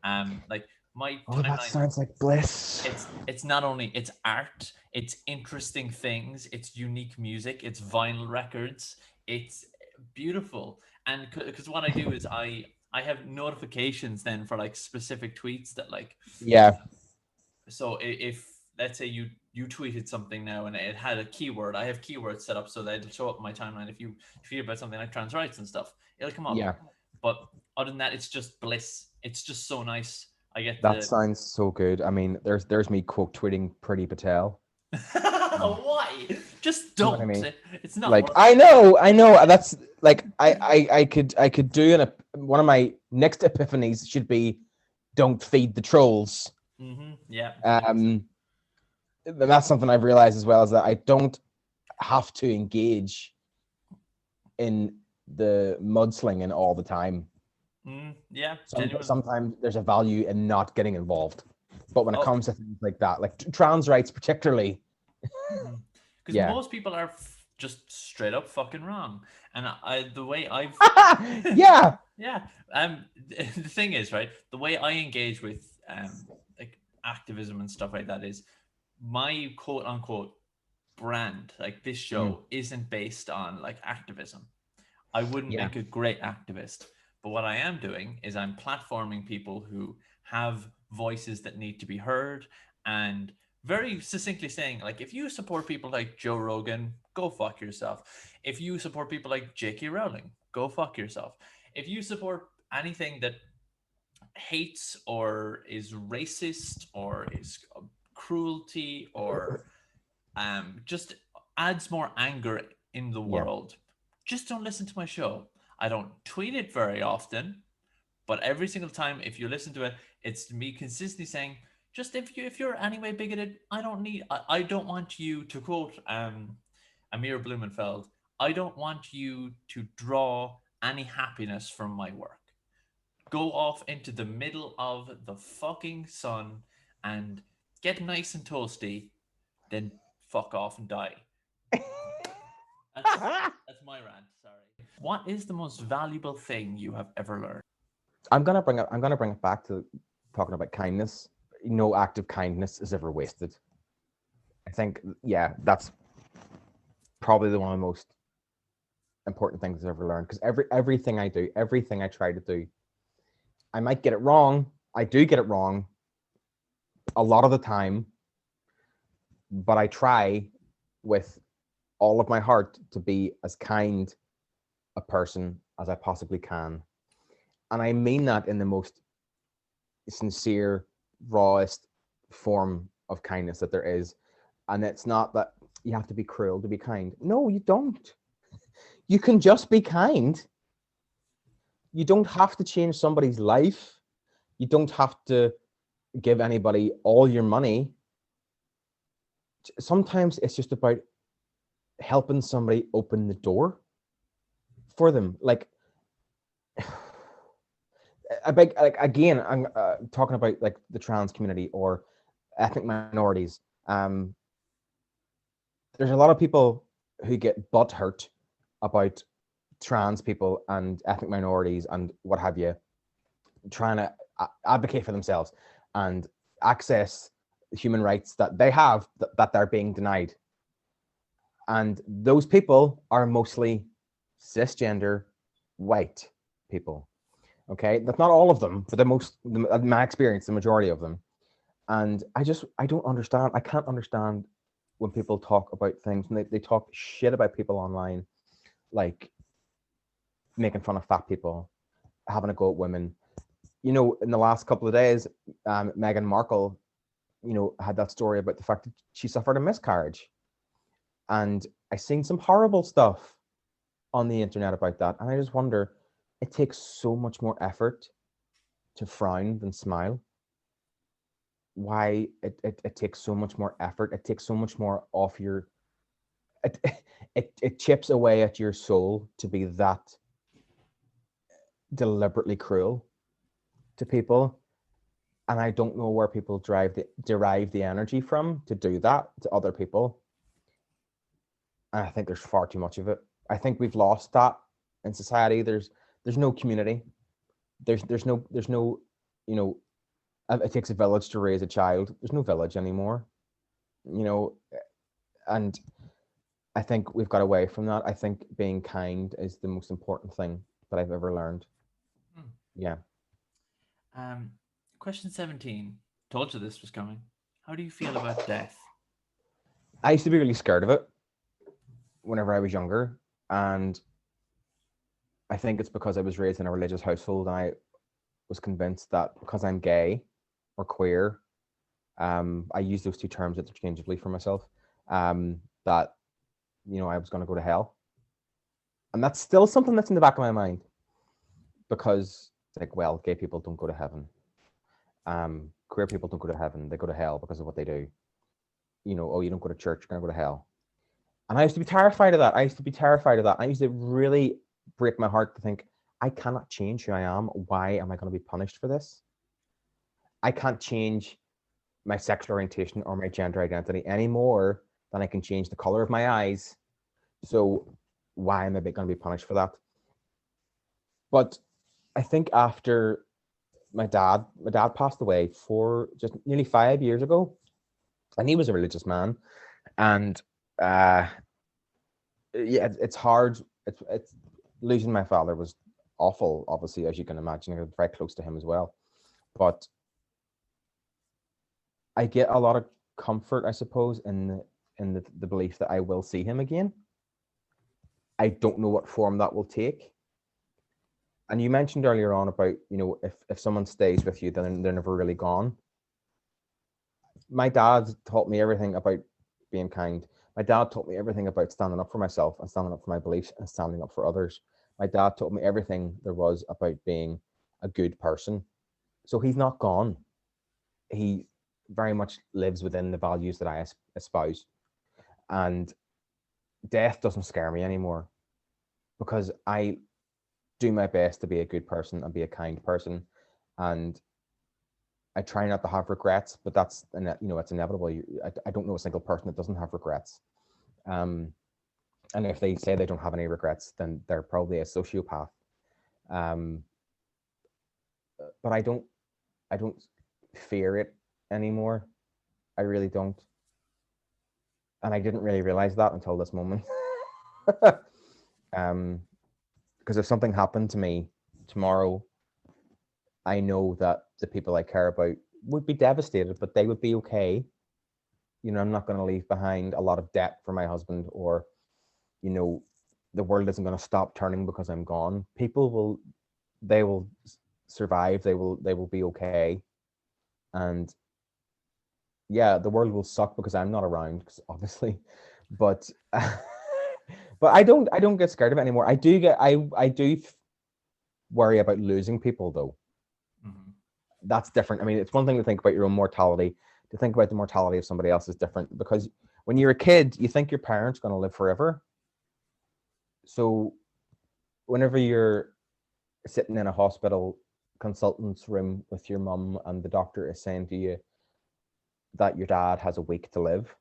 Like my timeline, that sounds like bliss. It's not only it's art, it's interesting things, it's unique music, it's vinyl records, it's beautiful. And because what I do is I have notifications then for like specific tweets that like. Yeah. So if let's say you tweeted something now and it had a keyword, I have keywords set up so that it'll show up in my timeline. If you tweet about something like trans rights and stuff, it'll come up. Yeah. But other than that, it's just bliss. It's just so nice. I get that sounds so good. I mean, there's me quote tweeting Priti Patel. Why? Just don't. You know what I mean? It's not like I know. That's like I could do one of my next epiphanies should be, don't feed the trolls. Yeah. That's something I've realized as well, is that I don't have to engage in the mudslinging all the time. Yeah. Sometimes there's a value in not getting involved, but when it comes to things like that, like trans rights particularly, because most people are just straight up fucking wrong. And the way I've yeah the thing is, right, the way I engage with like activism and stuff like that is my quote unquote brand, like this show isn't based on like activism. I wouldn't make a great activist, but what I am doing is I'm platforming people who have voices that need to be heard, and very succinctly saying, like, if you support people like Joe Rogan, go fuck yourself. If you support people like J.K. Rowling, go fuck yourself. If you support anything that hates or is racist or is cruelty or just adds more anger in the world, just don't listen to my show. I don't tweet it very often, But every single time, if you listen to it, it's me consistently saying, just if you're anyway bigoted, I don't want you to quote Amir Blumenfeld, I don't want you to draw any happiness from my work. Go off into the middle of the fucking sun and get nice and toasty, then fuck off and die. That's my rant. Sorry. What is the most valuable thing you have ever learned? I'm gonna bring it back to talking about kindness. No act of kindness is ever wasted. I think, yeah, that's probably one of the most important things I've ever learned. Because everything I do, everything I try to do, I might get it wrong. I do get it wrong a lot of the time, but I try with all of my heart to be as kind a person as I possibly can. And I mean that in the most sincere, rawest form of kindness that there is. And it's not that you have to be cruel to be kind. No, you don't. You can just be kind. You don't have to change somebody's life. You don't have to give anybody all your money. Sometimes it's just about helping somebody open the door for them. Like again, I'm talking about like the trans community or ethnic minorities. There's a lot of people who get butt hurt about trans people and ethnic minorities and what have you, trying to advocate for themselves and access human rights that they have that they're being denied. And those people are mostly cisgender white people. Okay, that's not all of them, but in my experience, the majority of them. And I don't understand. I can't understand when people talk about things and they talk shit about people online, like making fun of fat people, having a go at women. You know, in the last couple of days, Meghan Markle, you know, had that story about the fact that she suffered a miscarriage. And I seen some horrible stuff on the internet about that. And I just wonder, it takes so much more effort to frown than smile. Why it takes so much more effort. It takes so much more off your, it chips away at your soul to be that deliberately cruel to people. And I don't know where people derive the energy from to do that to other people. And I think there's far too much of it. I think we've lost that in society. There's no community. There's no, you know, it takes a village to raise a child. There's no village anymore, you know, and I think we've got away from that. I think being kind is the most important thing that I've ever learned. Yeah. Question 17. Told you this was coming. How do you feel about death? I used to be really scared of it whenever I was younger. And I think it's because I was raised in a religious household and I was convinced that because I'm gay or queer, I use those two terms interchangeably for myself, that, you know, I was going to go to hell. And that's still something that's in the back of my mind, because it's like, well, gay people don't go to heaven. Queer people don't go to heaven. They go to hell because of what they do. You know, oh, you don't go to church, you're going to go to hell. And I used to be terrified of that. I used to really break my heart to think, I cannot change who I am. Why am I going to be punished for this? I can't change my sexual orientation or my gender identity any more than I can change the color of my eyes. So why am I going to be punished for that? But I think after my dad passed away for just nearly 5 years ago, and he was a religious man, and yeah, it's hard. It's losing my father was awful, obviously, as you can imagine. I was very close to him as well, but I get a lot of comfort, I suppose, in the belief that I will see him again. I don't know what form that will take. And you mentioned earlier on about, you know, if someone stays with you, then they're never really gone. My dad taught me everything about being kind. My dad taught me everything about standing up for myself and standing up for my beliefs and standing up for others. My dad taught me everything there was about being a good person. So he's not gone. He very much lives within the values that I espouse. And death doesn't scare me anymore because I do my best to be a good person and be a kind person. And I try not to have regrets, but that's, it's inevitable. I don't know a single person that doesn't have regrets. And if they say they don't have any regrets, then they're probably a sociopath. But I don't fear it anymore. I really don't. And I didn't really realize that until this moment. Because if something happened to me tomorrow, I know that the people I care about would be devastated, but they would be okay. I'm not going to leave behind a lot of debt for my husband, or, the world isn't going to stop turning because I'm gone. People will survive. They will be okay. And yeah, the world will suck because I'm not around, obviously, but but I don't get scared of it anymore. I do worry about losing people though. Mm-hmm. That's different. I mean, it's one thing to think about your own mortality. To think about the mortality of somebody else is different, because when you're a kid, you think your parents going to live forever. So whenever you're sitting in a hospital consultant's room with your mum and the doctor is saying to you that your dad has a week to live,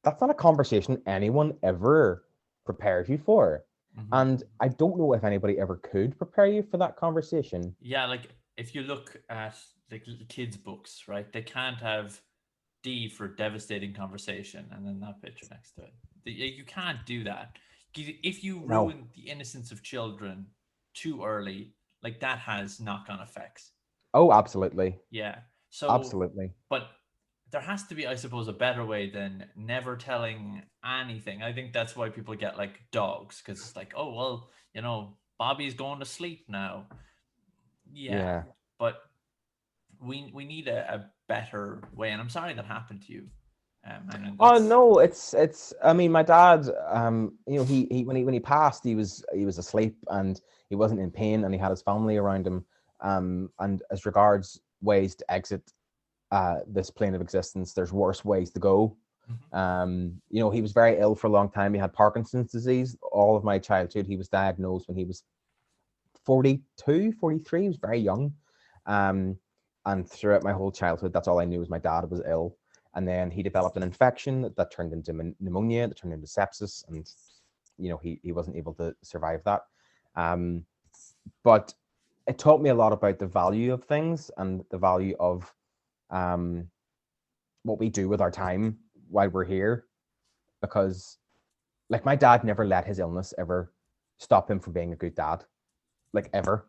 that's not a conversation anyone ever prepared you for. Mm-hmm. And I don't know if anybody ever could prepare you for that conversation. Yeah, like if you look at like kids' books, right? They can't have D for devastating conversation and then that picture next to it. You can't do that. If you ruin the innocence of children too early, like that has knock-on effects. Oh, absolutely. Yeah. So absolutely. But there has to be, I suppose, a better way than never telling anything. I think that's why people get like dogs, because it's like, oh well, Bobby's going to sleep now. Yeah. But we need a better way, and I'm sorry that happened to you. Oh no, it's. I mean, my dad. He when he passed, he was asleep and he wasn't in pain, and he had his family around him. And as regards ways to exit this plane of existence, there's worse ways to go. Mm-hmm. He was very ill for a long time. He had Parkinson's disease. All of my childhood, he was diagnosed when he was 42, 43. He was very young. And throughout my whole childhood, that's all I knew was my dad was ill. And then he developed an infection that turned into pneumonia, that turned into sepsis, and he wasn't able to survive that. But it taught me a lot about the value of things and the value of what we do with our time while we're here. Because, like, my dad never let his illness ever stop him from being a good dad, like ever.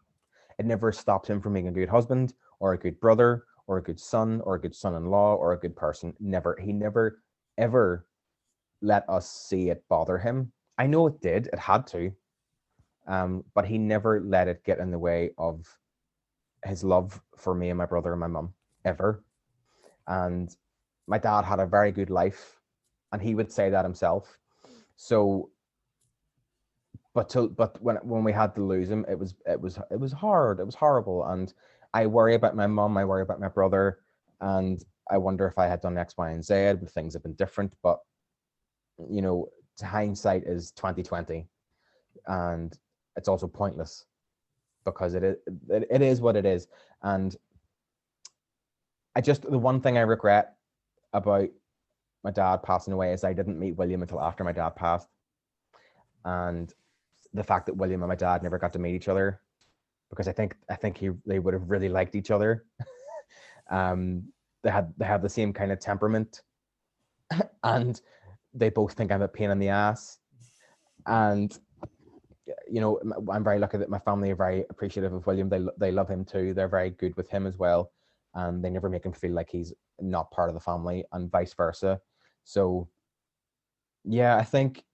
It never stopped him from being a good husband or a good brother or a good son or a good son-in-law or a good person. Never. He never, ever let us see it bother him. I know it did. It had to. But he never let it get in the way of his love for me and my brother and my mum, ever. And my dad had a very good life, and he would say that himself. So, but when we had to lose him, it was hard. It was horrible, and I worry about my mum. I worry about my brother, and I wonder if I had done X, Y, and Z, would things have been different? But hindsight is 20/20, and it's also pointless because it is what it is. And the one thing I regret about my dad passing away is I didn't meet William until after my dad passed, and the fact that William and my dad never got to meet each other, because I think they would have really liked each other. They have the same kind of temperament, and they both think I'm a pain in the ass. And I'm very lucky that my family are very appreciative of William. They love him too. They're very good with him as well, and they never make him feel like he's not part of the family, and vice versa. So yeah, I think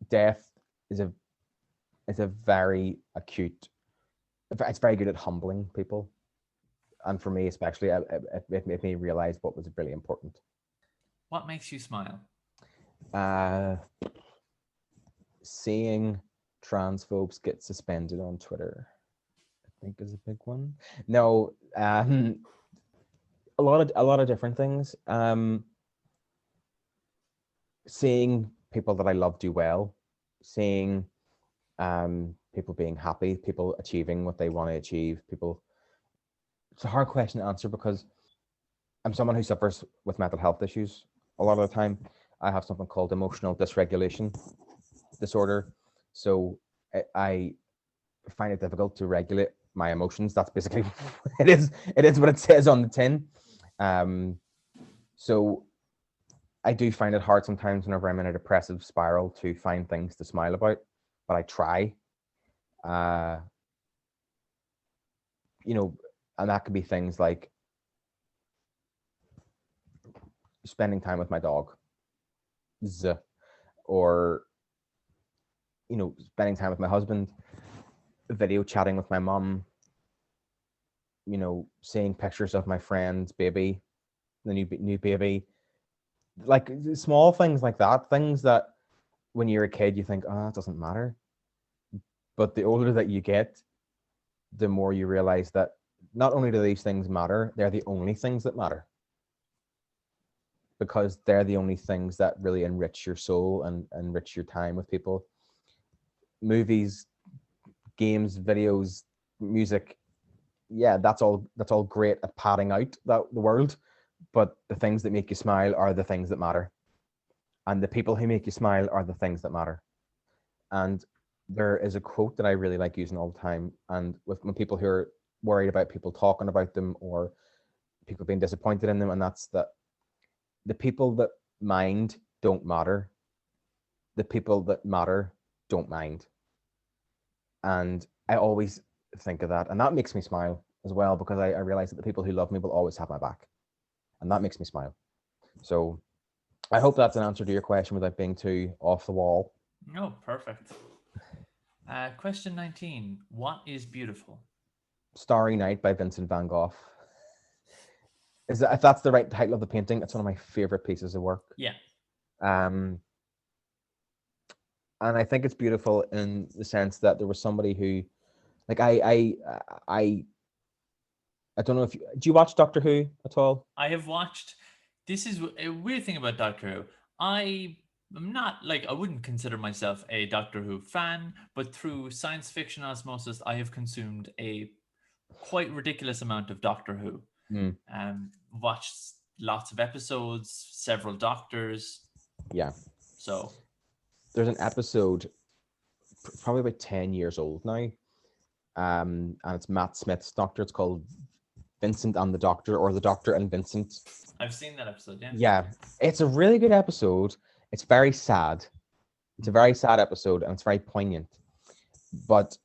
death is a very acute. It's very good at humbling people, and for me especially, it made me realize what was really important. What makes you smile? Seeing transphobes get suspended on Twitter. think is a big one. No, a lot of different things. Seeing people that I love do well, seeing people being happy, people achieving what they want to achieve, people. It's a hard question to answer because I'm someone who suffers with mental health issues a lot of the time. I have something called emotional dysregulation disorder. So I find it difficult to regulate my emotions. That's basically it is. It is what it says on the tin. So I do find it hard sometimes whenever I'm in a depressive spiral to find things to smile about, but I try. You know, and that could be things like spending time with my dog, or spending time with my husband, video chatting with my mom, seeing pictures of my friend's baby, the new baby, like small things like that, things that when you're a kid you think, oh, it doesn't matter, but the older that you get, the more you realize that not only do these things matter, they're the only things that matter, because they're the only things that really enrich your soul and enrich your time with people. Movies, games, videos, music, yeah, that's all great at padding out the world, but the things that make you smile are the things that matter, and the people who make you smile are the things that matter. And there is a quote that I really like using all the time, and when people who are worried about people talking about them or people being disappointed in them, and that's that the people that mind don't matter, the people that matter don't mind. And I always think of that, and that makes me smile as well, because I realize that the people who love me will always have my back, and that makes me smile. So I hope that's an answer to your question without being too off the wall. No, perfect. Question 19. What is beautiful? Starry Night by Vincent Van Gogh. If that's the right title of the painting, it's one of my favorite pieces of work. Yeah. And I think it's beautiful in the sense that there was somebody who, like, I don't know if do you watch Doctor Who at all? I have watched. This is a weird thing about Doctor Who. I'm not I wouldn't consider myself a Doctor Who fan, but through science fiction osmosis, I have consumed a quite ridiculous amount of Doctor Who. Watched lots of episodes, several Doctors. Yeah. So there's an episode probably about 10 years old now, and it's Matt Smith's Doctor. It's called Vincent and the Doctor, or The Doctor and Vincent. I've seen that episode, yeah. Yeah, it's a really good episode. It's very sad. It's a very sad episode, and it's very poignant. But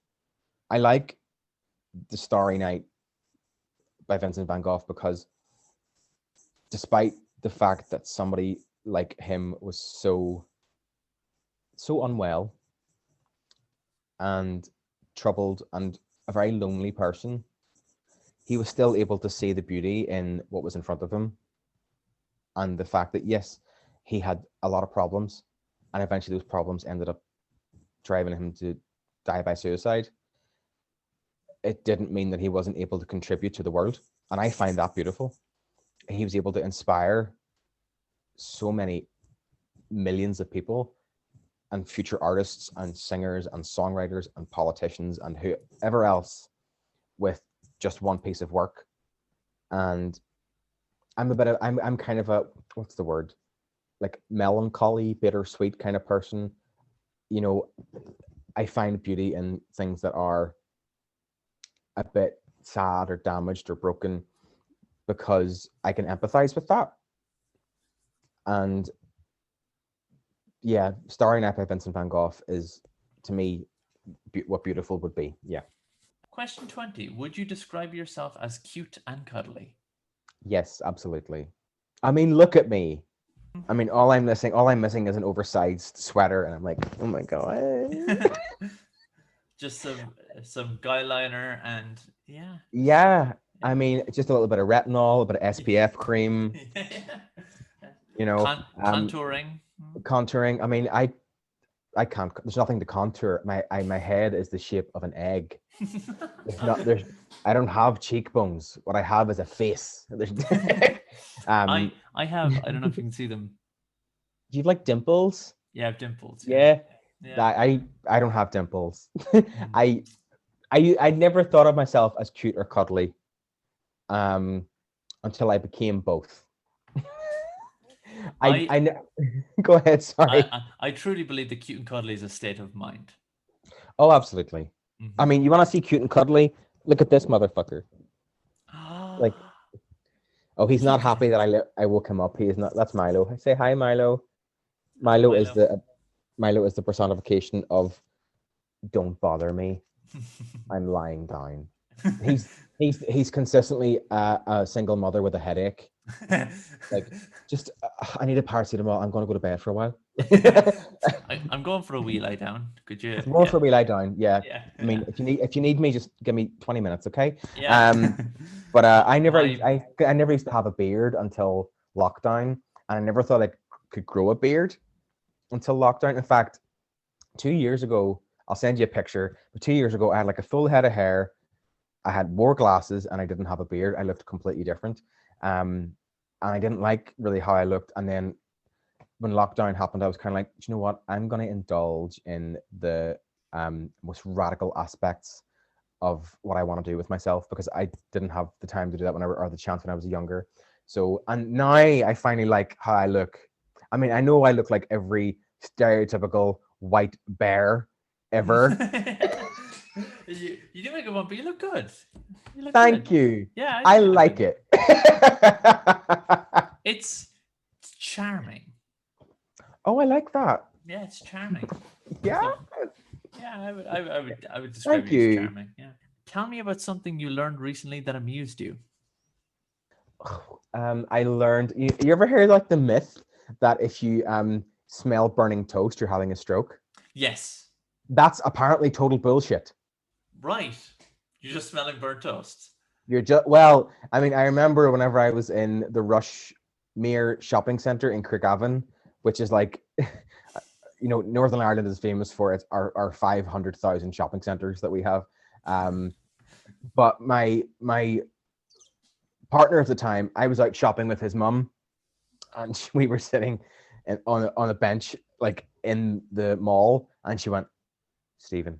I like The Starry Night by Vincent Van Gogh because despite the fact that somebody like him was so unwell and troubled and a very lonely person, he was still able to see the beauty in what was in front of him, and the fact that, yes, he had a lot of problems, and eventually those problems ended up driving him to die by suicide. It didn't mean that he wasn't able to contribute to the world, and I find that beautiful. He was able to inspire so many millions of people, and future artists and singers and songwriters and politicians and whoever else with just one piece of work. And I'm kind of a, what's the word, like melancholy, bittersweet kind of person. I find beauty in things that are a bit sad or damaged or broken, because I can empathize with that. And yeah, Starry Night by Vincent Van Gogh is, to me, what beautiful would be. Yeah. Question 20. Would you describe yourself as cute and cuddly? Yes, absolutely. I mean, look at me. I mean, all I'm missing is an oversized sweater, and I'm like, oh my god. Just some guy liner and yeah. Yeah. I mean, just a little bit of retinol, a bit of SPF cream. Contouring. Contouring. I mean, I can't. There's nothing to contour. My head is the shape of an egg. I don't have cheekbones. What I have is a face. I have. I don't know if you can see them. Do you like dimples? Yeah, I have dimples. Yeah. Yeah. I don't have dimples. I never thought of myself as cute or cuddly, until I became both. Go ahead. Sorry. I truly believe that cute and cuddly is a state of mind. Oh, absolutely. I mean, you want to see cute and cuddly? Look at this motherfucker. Like, oh, he's not happy that I woke him up. He is not. That's Milo. Say hi, Milo. Milo is the personification of don't bother me. I'm lying down. He's consistently a single mother with a headache. Like, just I need a paracetamol. I'm going to go to bed for a while. I'm going for a wee lie down. Could you? More for a wee lie down. Yeah. I mean, if you need me, just give me 20 minutes, okay? Yeah. But I never used to have a beard until lockdown, and I never thought I could grow a beard until lockdown. In fact, 2 years ago, I'll send you a picture. But 2 years ago, I had like a full head of hair. I wore glasses, and I didn't have a beard. I looked completely different. And I didn't like really how I looked. And then when lockdown happened, I was kind of like, do you know what? I'm going to indulge in the most radical aspects of what I want to do with myself, because I didn't have the time to do that or the chance when I was younger. So, and now I finally like how I look. I mean, I know I look like every stereotypical white bear ever. You do make a one, but you look good. Thank you. Yeah, I like it. It's charming. Oh, I like that. Yeah, it's charming. Yeah. So, yeah, I would describe you as charming. Yeah. Tell me about something you learned recently that amused you. I learned. You ever hear like the myth that if you smell burning toast, you're having a stroke? Yes. That's apparently total bullshit. Right. You're just smelling burnt toast. Well, I mean, I remember whenever I was in the Rushmere shopping centre in Craigavon, which is like, Northern Ireland is famous for our 500,000 shopping centres that we have. But my partner at the time, I was out shopping with his mum, and we were sitting on a bench like in the mall, and she went, Stephen,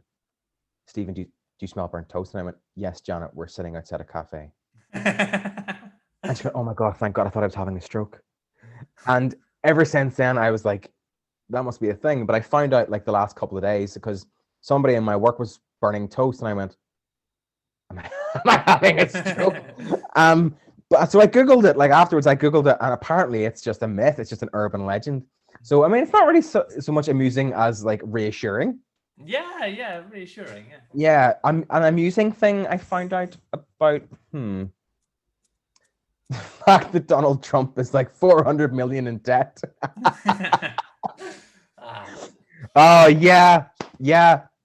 do you smell burnt toast? And I went, yes, Janet, we're sitting outside a cafe. And she went, oh my God, thank God, I thought I was having a stroke. And ever since then, I was like, that must be a thing. But I found out like the last couple of days, because somebody in my work was burning toast, and I went, am I having a stroke? But so I Googled it, like afterwards I Googled it, and apparently it's just a myth. It's just an urban legend. So, I mean, it's not really so much amusing as like reassuring. Yeah, reassuring. Yeah, an amusing thing I found out about the fact that Donald Trump is like 400 million in debt. Oh yeah.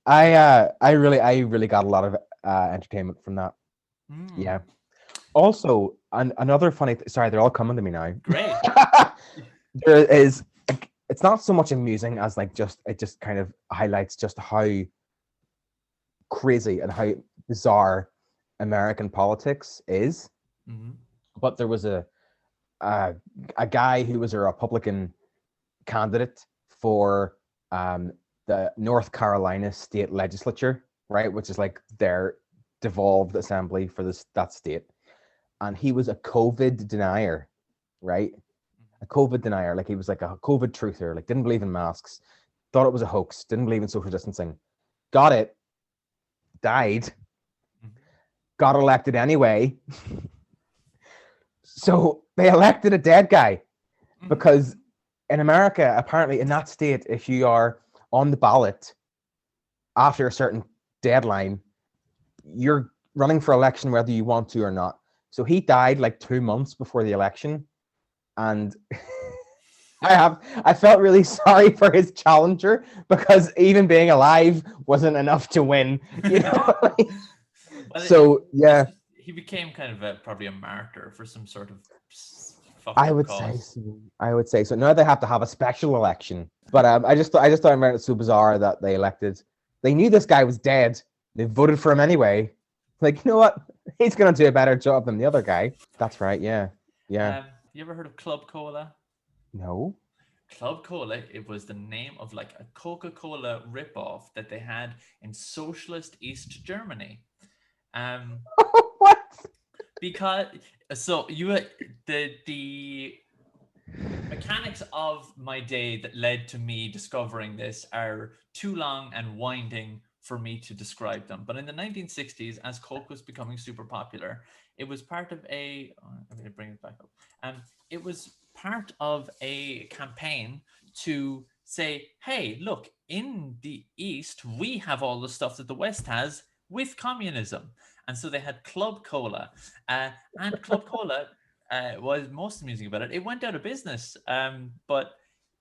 I really got a lot of entertainment from that. Yeah. Also, another funny sorry, they're all coming to me now. Great. There is. It's not so much amusing as like it just kind of highlights just how crazy and how bizarre American politics is. Mm-hmm. But there was a guy who was a Republican candidate for the North Carolina state legislature, right, which is like their devolved assembly for that state, and he was a COVID denier, right? A COVID denier, like he was like a COVID truther, like didn't believe in masks, thought it was a hoax, didn't believe in social distancing, got it, died, got elected anyway. So they elected a dead guy, because in America, apparently in that state, if you are on the ballot after a certain deadline, you're running for election whether you want to or not. So he died like 2 months before the election. And I felt really sorry for his challenger, because even being alive wasn't enough to win, Well, so yeah, he became kind of probably a martyr for some sort of fucked up would cause. say so. I would say so. Now they have to have a special election. But I just thought it so bizarre that they elected. They knew this guy was dead. They voted for him anyway. Like, you know what? He's gonna do a better job than the other guy. That's right. Yeah. You ever heard of Club Cola? No. Club Cola, it was the name of like a Coca-Cola ripoff that they had in socialist East Germany. What? Because the mechanics of my day that led to me discovering this are too long and winding for me to describe them. But in the 1960s, as Coke was becoming super popular, it was part of I'm going to bring it back up. It was part of a campaign to say, hey, look, in the East, we have all the stuff that the West has with communism. And so they had Club Cola. And Club Cola was most amusing about it. It went out of business. But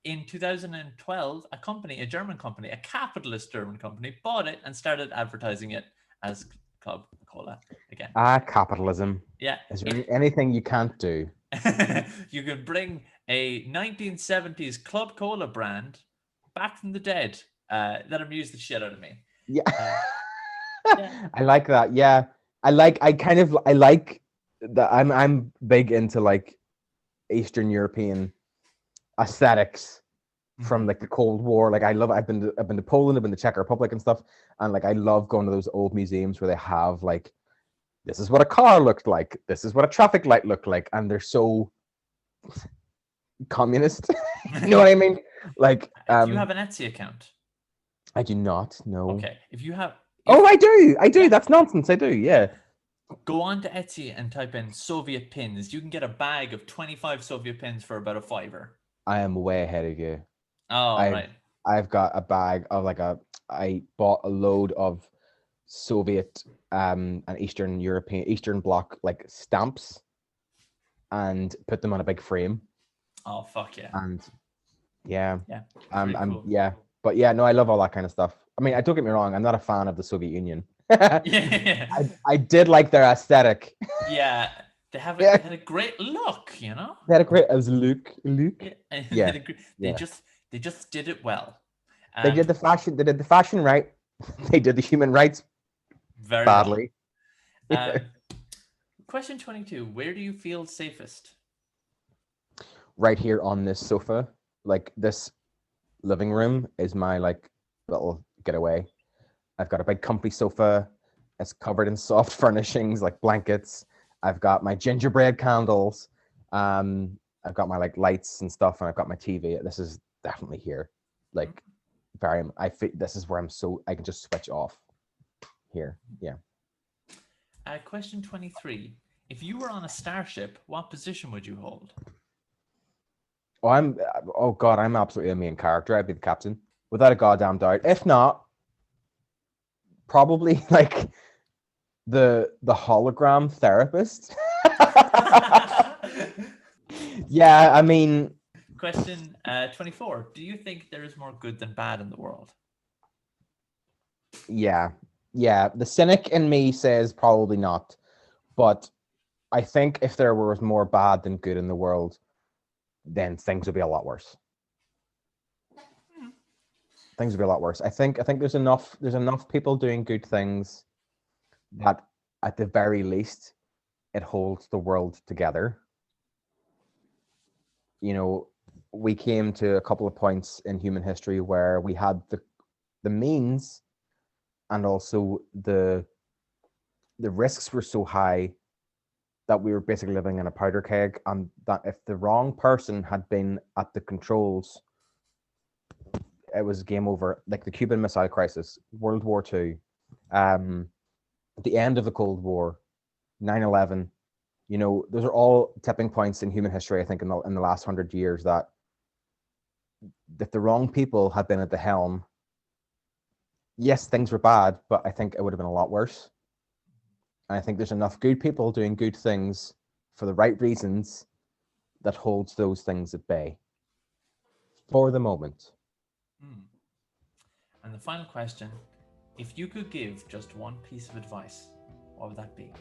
in 2012, a German company, a capitalist German company, bought it and started advertising it as Club Cola again. Capitalism. Yeah. Is there anything you can't do? You can bring a 1970s Club Cola brand back from the dead. That amused the shit out of me. Yeah. Yeah. I like that. Yeah. I like that. I'm big into like Eastern European aesthetics from like the Cold War. Like I've been to Poland, I've been to Czech Republic and stuff, and like I love going to those old museums where they have like, this is what a car looked like, this is what a traffic light looked like, and they're so communist. You know what I mean? Like, do you have an Etsy account? I do not. No. Okay, if you have. I do. Yeah. That's nonsense. I do. Yeah. Go on to Etsy and type in Soviet pins. You can get a bag of 25 Soviet pins for about $5. I am way ahead of you. Oh, right. I've got a bag of I bought a load of Soviet and Eastern Bloc like stamps and put them on a big frame. Oh, fuck yeah. And yeah. Yeah. Cool. Yeah. But yeah, no, I love all that kind of stuff. I mean, don't get me wrong, I'm not a fan of the Soviet Union. Yeah. I did like their aesthetic. Yeah. They had a great look, you know? They had a great, it was Luke. Yeah. They just did it well. They did the fashion right. They did the human rights very badly. Well. Question 22. Where do you feel safest? Right here on this sofa. Like, this living room is my like little getaway. I've got a big comfy sofa. It's covered in soft furnishings like blankets. I've got my gingerbread candles. I've got my like lights and stuff, and I've got my TV. This is definitely here. Like, this is where I can just switch off here. Yeah. Question 23. If you were on a starship, what position would you hold? I'm absolutely a main character. I'd be the captain without a goddamn doubt. If not, probably like the hologram therapist. Yeah, I mean. Question 24. Do you think there is more good than bad in the world? Yeah. The cynic in me says probably not, but I think if there was more bad than good in the world, then things would be a lot worse. Things would be a lot worse. I think there's enough people doing good things that at the very least it holds the world together. You know, we came to a couple of points in human history where we had the means and also the risks were so high that we were basically living in a powder keg, and that if the wrong person had been at the controls, it was game over. Like the Cuban Missile Crisis, World War II, the end of the Cold War, 9/11. You know, those are all tipping points in human history. I think in the last 100 years that if the wrong people had been at the helm, yes, things were bad, but I think it would have been a lot worse. And I think there's enough good people doing good things for the right reasons that holds those things at bay for the moment. And the final question, if you could give just one piece of advice, what would that be?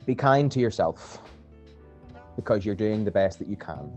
Be kind to yourself. because you're doing the best that you can.